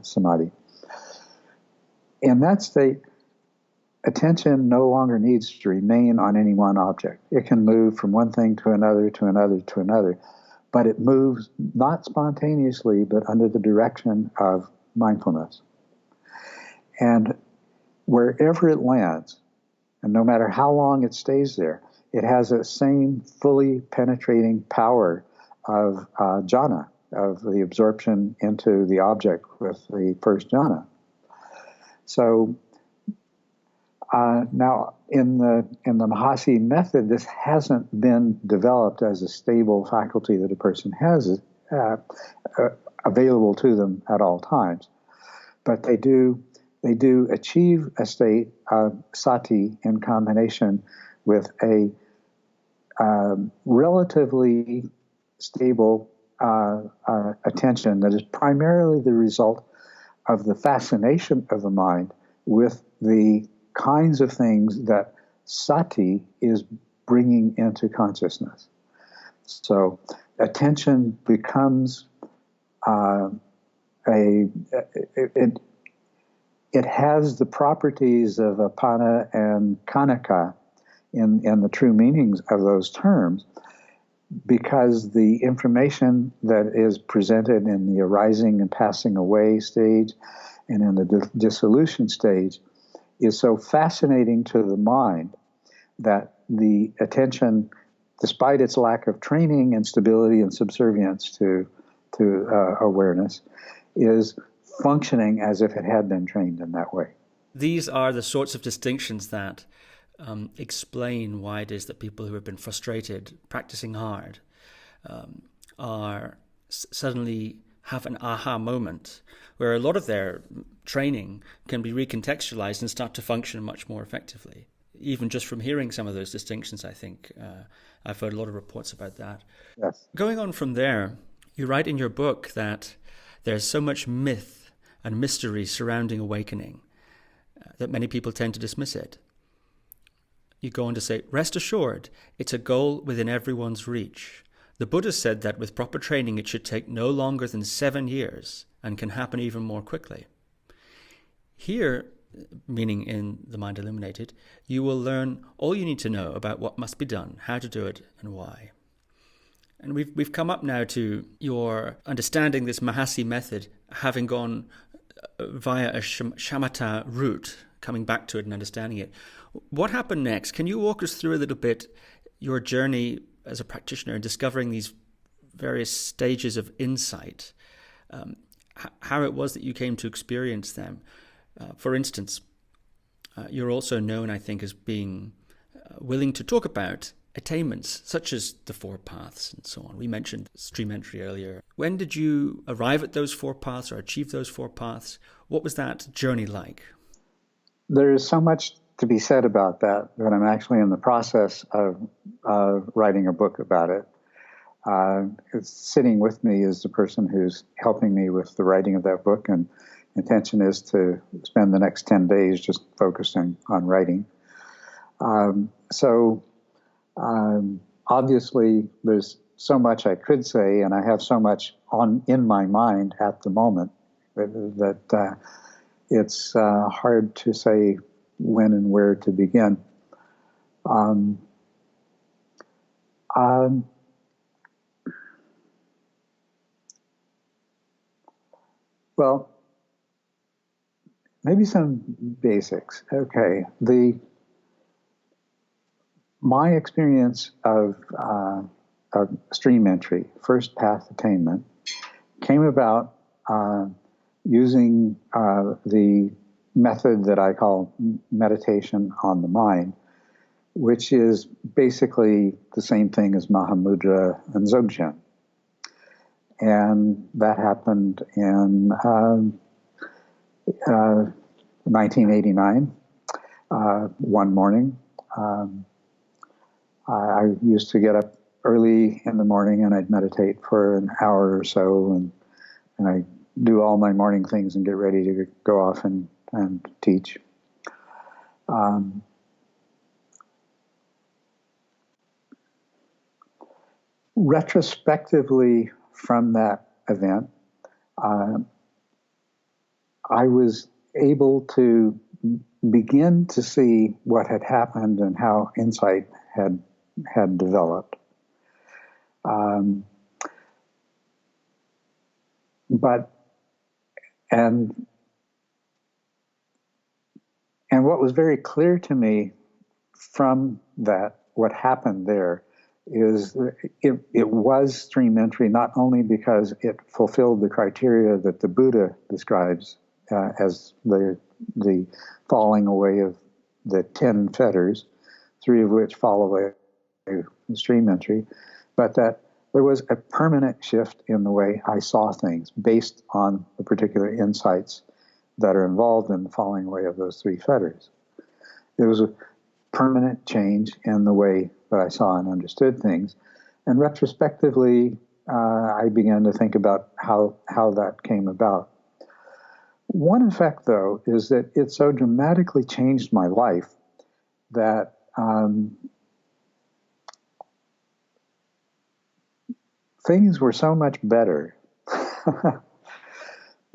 samadhi. In that state, attention no longer needs to remain on any one object. It can move from one thing to another, to another, to another, but it moves not spontaneously, but under the direction of mindfulness. And wherever it lands, and no matter how long it stays there, it has the same fully penetrating power of jhana, of the absorption into the object with the first jhana. So now in the Mahasi method, this hasn't been developed as a stable faculty that a person has available to them at all times, but they do achieve a state of sati in combination with a relatively stable attention that is primarily the result of the fascination of the mind with the kinds of things that sati is bringing into consciousness. So attention becomes it has the properties of apana and khanika in the true meanings of those terms, because the information that is presented in the arising and passing away stage and in the dissolution stage is so fascinating to the mind that the attention, despite its lack of training and stability and subservience to awareness, is functioning as if it had been trained in that way. These are the sorts of distinctions that explain why it is that people who have been frustrated practicing hard are suddenly have an aha moment where a lot of their training can be recontextualized and start to function much more effectively. Even just from hearing some of those distinctions, I think I've heard a lot of reports about that. Yes. Going on from there, you write in your book that there's so much myth and mystery surrounding awakening, that many people tend to dismiss it. You go on to say, rest assured, it's a goal within everyone's reach. The Buddha said that with proper training it should take no longer than 7 years and can happen even more quickly. Here, meaning in the Mind Illuminated, you will learn all you need to know about what must be done, how to do it, and why. And we've come up now to your understanding this Mahasi method, having gone via a shamatha route, coming back to it and understanding it. What happened next? Can you walk us through a little bit your journey as a practitioner in discovering these various stages of insight, how it was that you came to experience them? For instance, you're also known, I think, as being willing to talk about attainments, such as the 4 paths and so on. We mentioned stream entry earlier. When did you arrive at those 4 paths or achieve those 4 paths? What was that journey like? There is so much to be said about that I'm actually in the process of writing a book about it. Sitting with me is the person who's helping me with the writing of that book, and intention is to spend the next 10 days just focusing on writing. Obviously, there's so much I could say, and I have so much in my mind at the moment that it's hard to say when and where to begin. Well, maybe some basics. Okay, my experience of stream entry, first path attainment, came about using the method that I call meditation on the mind, which is basically the same thing as Mahamudra and Dzogchen. And that happened in 1989, one morning. I used to get up early in the morning and I'd meditate for an hour or so, and I'd do all my morning things and get ready to go off and teach. Retrospectively from that event, I was able to begin to see what had happened and how insight had developed. And what was very clear to me from that, what happened there, is it was stream entry, not only because it fulfilled the criteria that the Buddha describes as the falling away of the 10 fetters, 3 of which fall away from stream entry, but that there was a permanent shift in the way I saw things based on the particular insights that are involved in the falling away of those 3 fetters. There was a permanent change in the way that I saw and understood things. And retrospectively, I began to think about how that came about. One effect, though, is that it so dramatically changed my life that things were so much better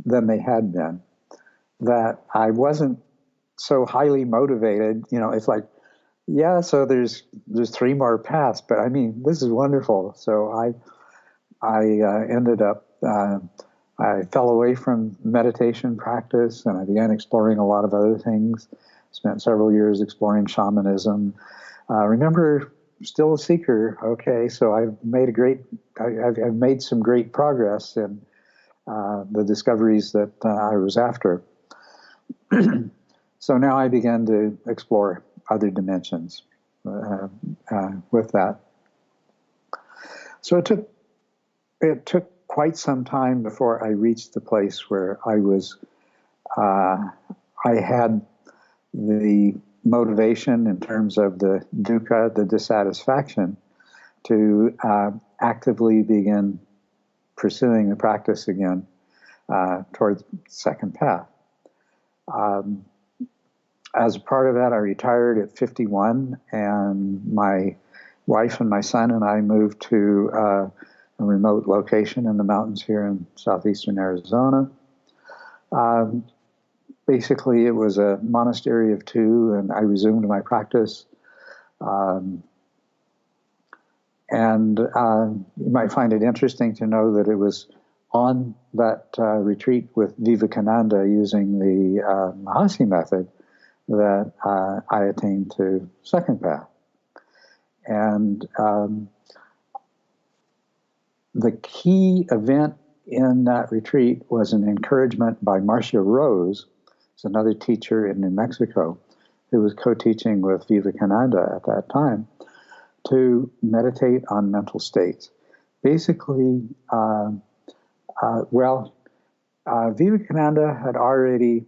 than they had been, that I wasn't so highly motivated. You know, it's like, yeah, so there's 3 more paths, but I mean, this is wonderful. So I ended up, I fell away from meditation practice and I began exploring a lot of other things. Spent several years exploring shamanism. Remember, still a seeker. Okay, so I've made some great progress in the discoveries that I was after. So now I began to explore other dimensions with that. So it took quite some time before I reached the place where I had the motivation in terms of the dukkha, the dissatisfaction, to actively begin pursuing the practice again. towards second path. As a part of that, I retired at 51, and my wife and my son and I moved to a remote location in the mountains here in southeastern Arizona. Basically, it was a monastery of two, and I resumed my practice. And you might find it interesting to know that it was on that retreat with Vivekananda using the Mahasi method that I attained to second path. And the key event in that retreat was an encouragement by Marcia Rose, who's another teacher in New Mexico, who was co-teaching with Vivekananda at that time, to meditate on mental states. Basically, Vivekananda had already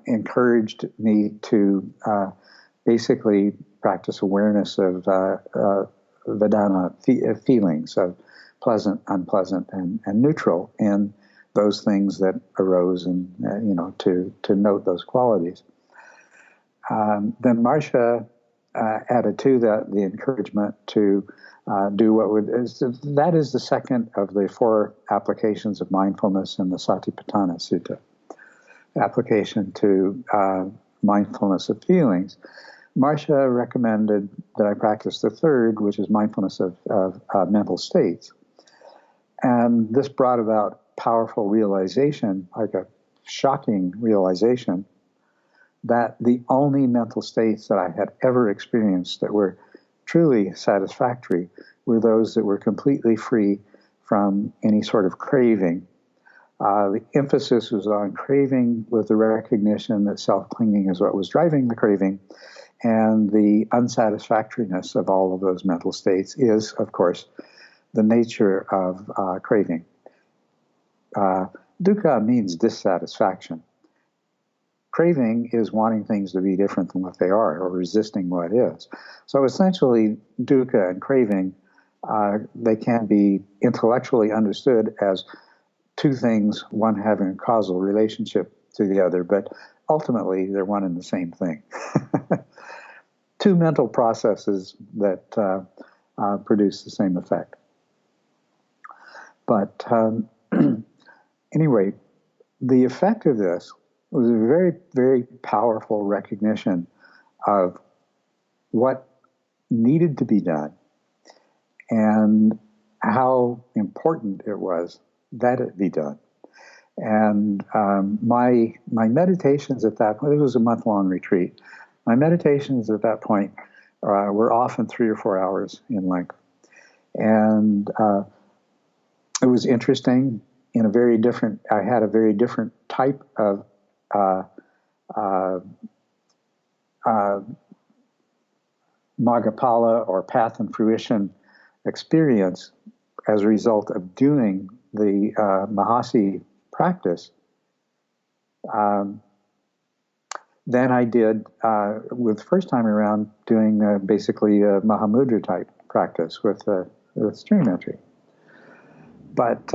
encouraged me to basically practice awareness of Vedana feelings of pleasant, unpleasant, and neutral in those things that arose, and to note those qualities. Then Marcia added to that the encouragement to do that is the second of the 4 applications of mindfulness in the Satipatthana Sutta. Application to mindfulness of feelings. Marcia recommended that I practice the third, which is mindfulness of mental states. And this brought about powerful realization, like a shocking realization, that the only mental states that I had ever experienced that were truly satisfactory were those that were completely free from any sort of craving. The emphasis was on craving, with the recognition that self-clinging is what was driving the craving, and the unsatisfactoriness of all of those mental states is, of course, the nature of craving. Dukkha means dissatisfaction. Craving is wanting things to be different than what they are, or resisting what is. So essentially, dukkha and craving, they can be intellectually understood as two things, one having a causal relationship to the other, but ultimately they're one and the same thing. Two mental processes that produce the same effect. But anyway, the effect of this was a very, very powerful recognition of what needed to be done and how important it was that it be done. And my meditations at that point, it was a month-long retreat, my meditations at that point were often 3 or 4 hours in length. And it was interesting in I had a very different type of Magapala or path and fruition experience as a result of doing the Mahasi practice than I did with the first time around doing basically a Mahamudra type practice with stream entry. But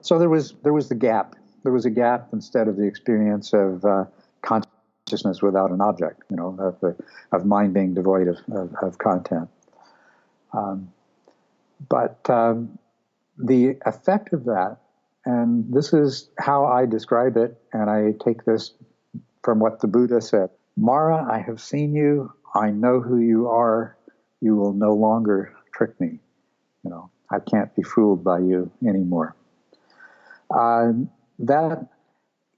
so there was the gap. There was a gap instead of the experience of consciousness without an object, of mind being devoid of content. But the effect of that, and this is how I describe it, and I take this from what the Buddha said: Mara, I have seen you. I know who you are. You will no longer trick me. I can't be fooled by you anymore. That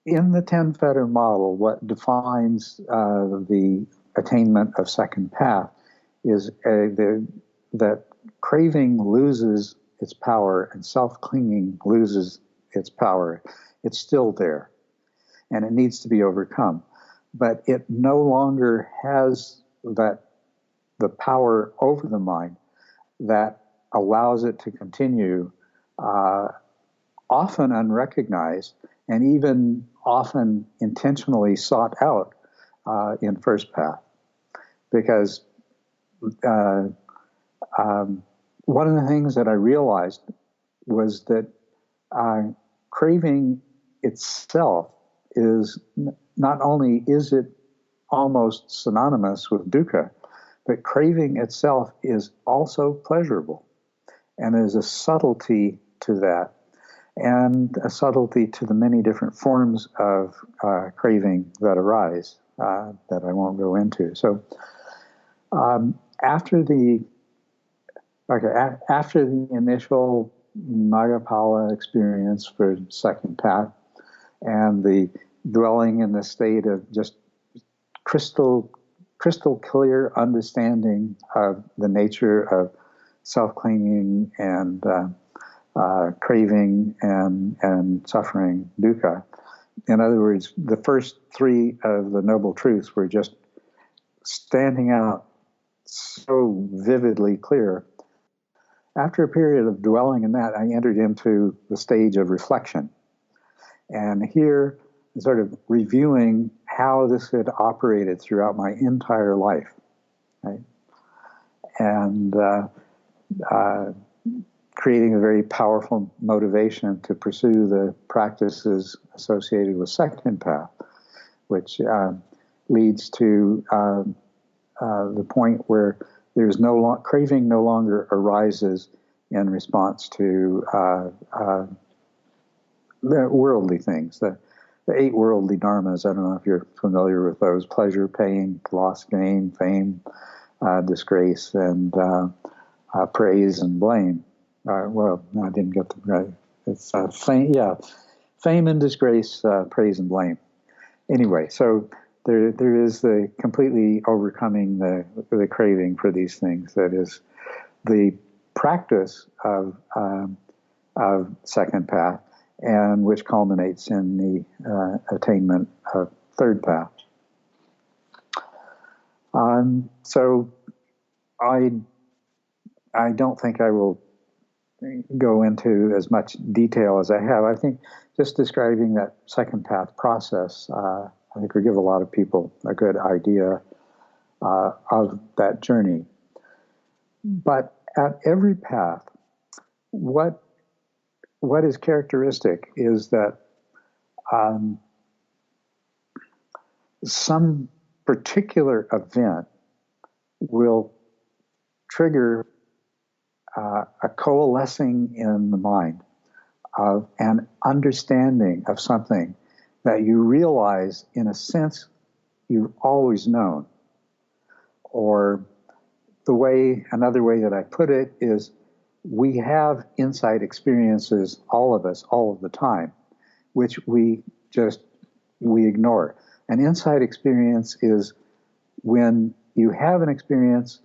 in the 10-fetter model, what defines the attainment of second path is that craving loses its power and self-clinging loses its power. It's still there, and it needs to be overcome. But it no longer has the power over the mind that allows it to continue, often unrecognized, and even often intentionally sought out in first path. Because one of the things that I realized was that craving itself is not only is it almost synonymous with dukkha, but craving itself is also pleasurable. And there's a subtlety to that, and a subtlety to the many different forms of craving that arise that I won't go into. So after the initial Magapala experience for second path, and the dwelling in the state of just crystal clear understanding of the nature of self-clinging and craving and suffering, dukkha. In other words, the first three of the Noble Truths were just standing out so vividly clear. After a period of dwelling in that, I entered into the stage of reflection. And here, sort of reviewing how this had operated throughout my entire life, right? And creating a very powerful motivation to pursue the practices associated with second path, which leads to the point where there's craving no longer arises in response to the worldly things, the 8 worldly dharmas. I don't know if you're familiar with those: pleasure, pain, loss, gain, fame, disgrace, and praise and blame. Well, no, I didn't get the right. It's fame and disgrace, praise and blame. Anyway, so there is the completely overcoming the craving for these things. That is the practice of second path, and which culminates in the attainment of third path. So I don't think I will go into as much detail as I have. I think just describing that second path process, I think will give a lot of people a good idea of that journey. But at every path, what is characteristic is that some particular event will trigger a coalescing in the mind of an understanding of something that you realize, in a sense, you've always known. Or another way that I put it is, we have insight experiences, all of us, all of the time, which we ignore. An insight experience is when you have an experience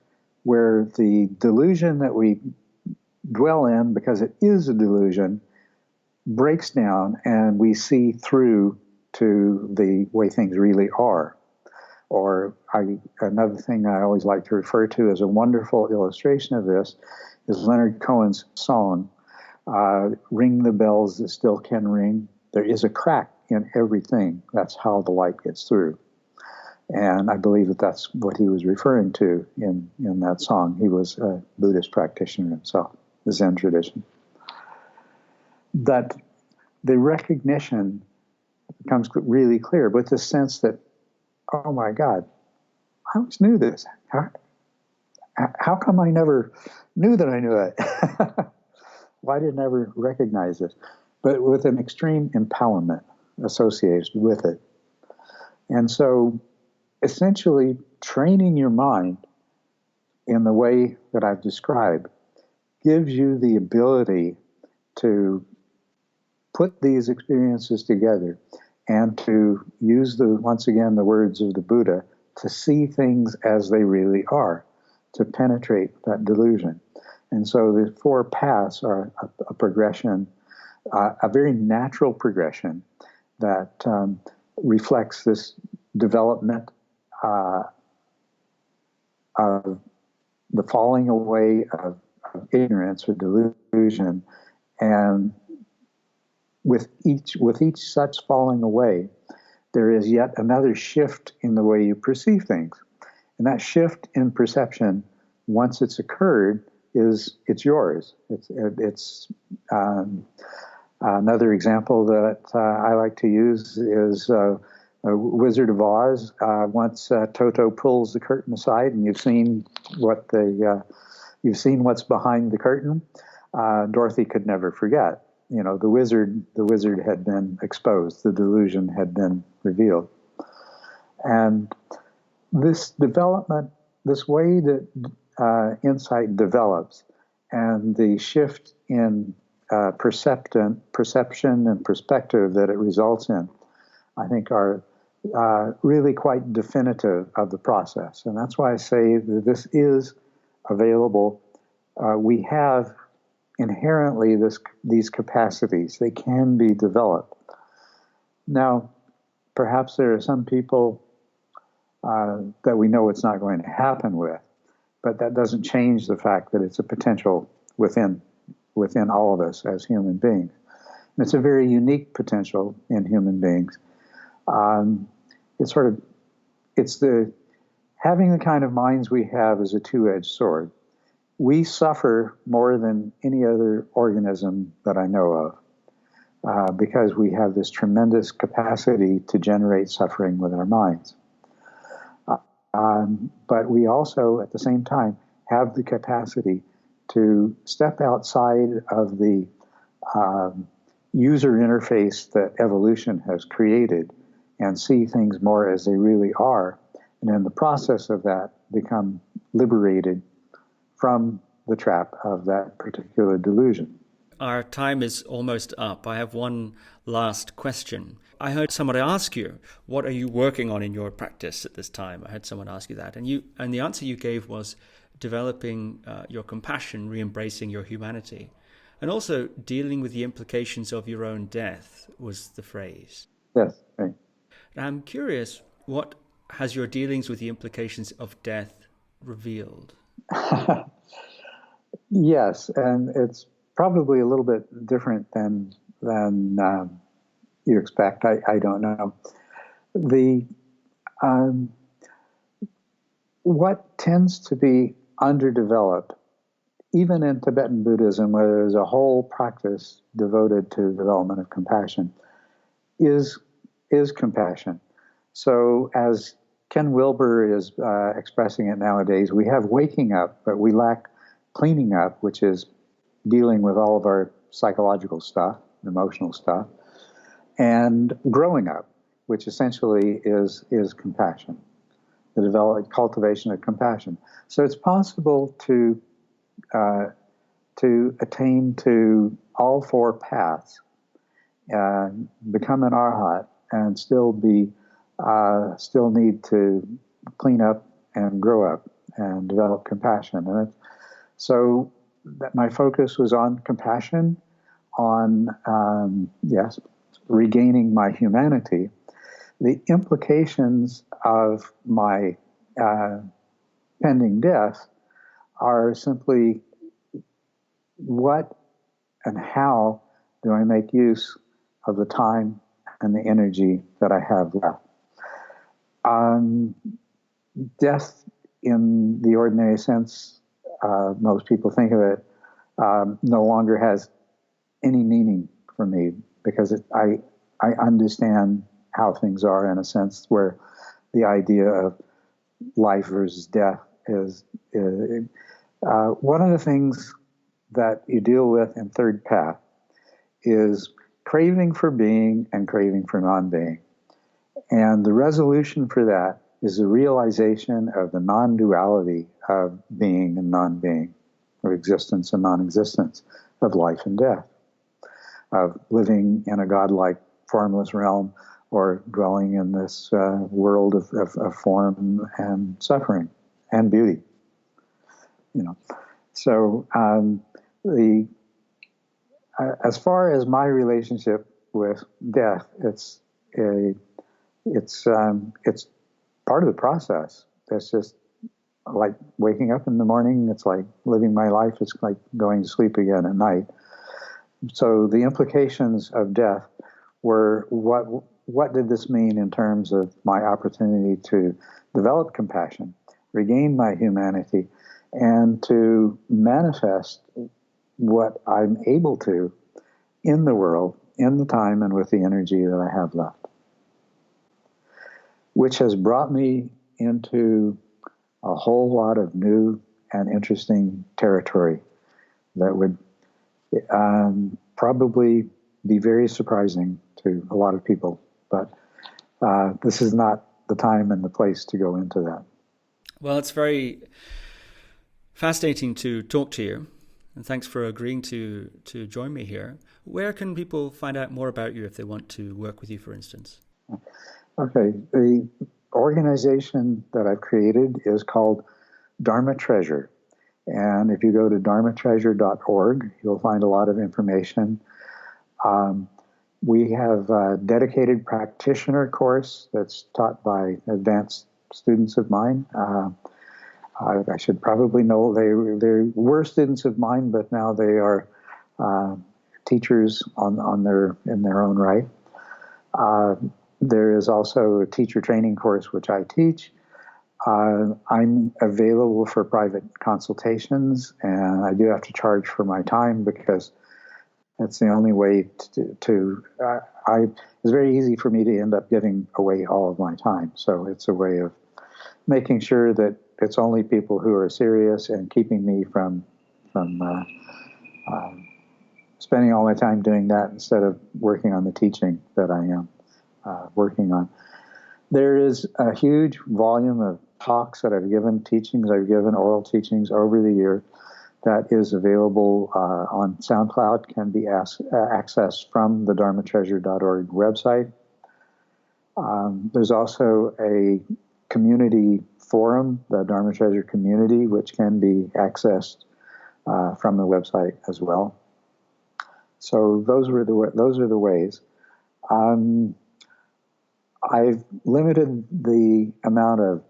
where the delusion that we dwell in, because it is a delusion, breaks down and we see through to the way things really are. Or another thing I always like to refer to as a wonderful illustration of this is Leonard Cohen's song, "Ring the bells that still can ring. There is a crack in everything. That's how the light gets through." And I believe that that's what he was referring to in that song. He was a Buddhist practitioner himself, the Zen tradition. That the recognition becomes really clear with the sense that, oh my God, I always knew this. How come I never knew that I knew it? Why didn't I ever recognize this? But with an extreme empowerment associated with it. And so essentially training your mind in the way that I've described gives you the ability to put these experiences together and to use once again the words of the Buddha, to see things as they really are, to penetrate that delusion. And so the 4 paths are a progression, a very natural progression that reflects this development of the falling away of ignorance or delusion, and with each such falling away, there is yet another shift in the way you perceive things. And that shift in perception, once it's occurred, it's yours. It's another example that I like to use is Wizard of Oz. Once Toto pulls the curtain aside, and you've seen what's behind the curtain. Dorothy could never forget. The wizard had been exposed. The delusion had been revealed. And this development, this way that insight develops, and the shift in perception and perspective that it results in, I think are really quite definitive of the process. And that's why I say that this is available. We have inherently these capacities. They can be developed. Now, perhaps there are some people that we know it's not going to happen with, but that doesn't change the fact that it's a potential within all of us as human beings. And it's a very unique potential in human beings. Having the kind of minds we have is a two-edged sword. We suffer more than any other organism that I know of because we have this tremendous capacity to generate suffering with our minds. But we also, at the same time, have the capacity to step outside of the user interface that evolution has created and see things more as they really are, and in the process of that, become liberated from the trap of that particular delusion. Our time is almost up. I have one last question. I heard somebody ask you, what are you working on in your practice at this time? I heard someone ask you that. And the answer you gave was developing your compassion, re-embracing your humanity, and also dealing with the implications of your own death was the phrase. Yes, right. I'm curious, what has your dealings with the implications of death revealed? Yes, and it's probably a little bit different than you expect. I don't know. What tends to be underdeveloped, even in Tibetan Buddhism, where there's a whole practice devoted to the development of compassion, is compassion. So as Ken Wilber is expressing it nowadays, we have waking up, but we lack cleaning up, which is dealing with all of our psychological stuff, emotional stuff, and growing up, which essentially is compassion, the cultivation of compassion. So it's possible to attain to all four paths, become an arhat, and still need to clean up and grow up and develop compassion. And so that my focus was on compassion, on regaining my humanity. The implications of my pending death are simply what and how do I make use of the time and the energy that I have left. Death, in the ordinary sense, most people think of it, no longer has any meaning for me because I understand how things are in a sense where the idea of life versus death is one of the things that you deal with in third path is craving for being and craving for non-being. And the resolution for that is the realization of the non-duality of being and non-being, of existence and non-existence, of life and death, of living in a godlike formless realm or dwelling in this world of form and suffering and beauty. So as far as my relationship with death, it's part of the process. It's just like waking up in the morning. It's like living my life. It's like going to sleep again at night. So the implications of death were what did this mean in terms of my opportunity to develop compassion, regain my humanity, and to manifest what I'm able to in the world, in the time and with the energy that I have left, which has brought me into a whole lot of new and interesting territory that would probably be very surprising to a lot of people. But this is not the time and the place to go into that. Well, it's very fascinating to talk to you, and thanks for agreeing to join me here. Where can people find out more about you if they want to work with you, for instance? Okay, the organization that I've created is called Dharma Treasure. And if you go to dharmatreasure.org, you'll find a lot of information. We have a dedicated practitioner course that's taught by advanced students of mine. I should probably know they were students of mine, but now they are teachers in their own right. There is also a teacher training course which I teach. I'm available for private consultations, and I do have to charge for my time because that's the only way it's very easy for me to end up giving away all of my time. So it's a way of making sure that it's only people who are serious and keeping me from spending all my time doing that instead of working on the teaching that I am working on. There is a huge volume of talks that I've given, teachings I've given, oral teachings over the year that is available on SoundCloud, can be accessed from the dharmatreasure.org website. There's also a community forum, the Dharma Treasure community, which can be accessed from the website as well. So those are the ways. I've limited the amount of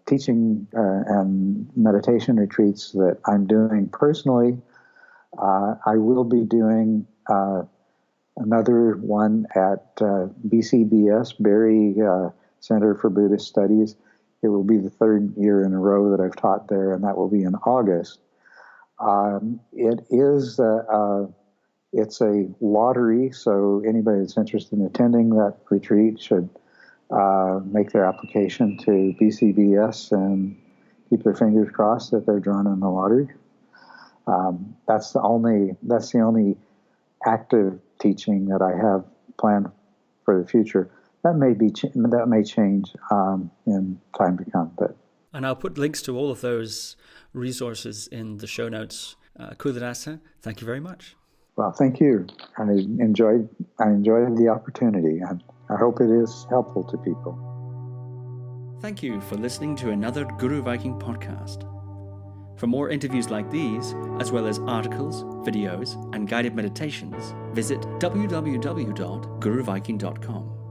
teaching and meditation retreats that I'm doing personally. I will be doing another one at BCBS, Berry Center for Buddhist Studies. It will be the third year in a row that I've taught there, and that will be in August. It's a lottery, so anybody that's interested in attending that retreat should make their application to BCBS and keep their fingers crossed that they're drawn in the lottery. That's the only active teaching that I have planned for the future. That may change in time to come. And I'll put links to all of those resources in the show notes. Culadasa, thank you very much. Well, thank you. I enjoyed the opportunity, and I hope it is helpful to people. Thank you for listening to another Guru Viking podcast. For more interviews like these, as well as articles, videos, and guided meditations, visit www.guruviking.com.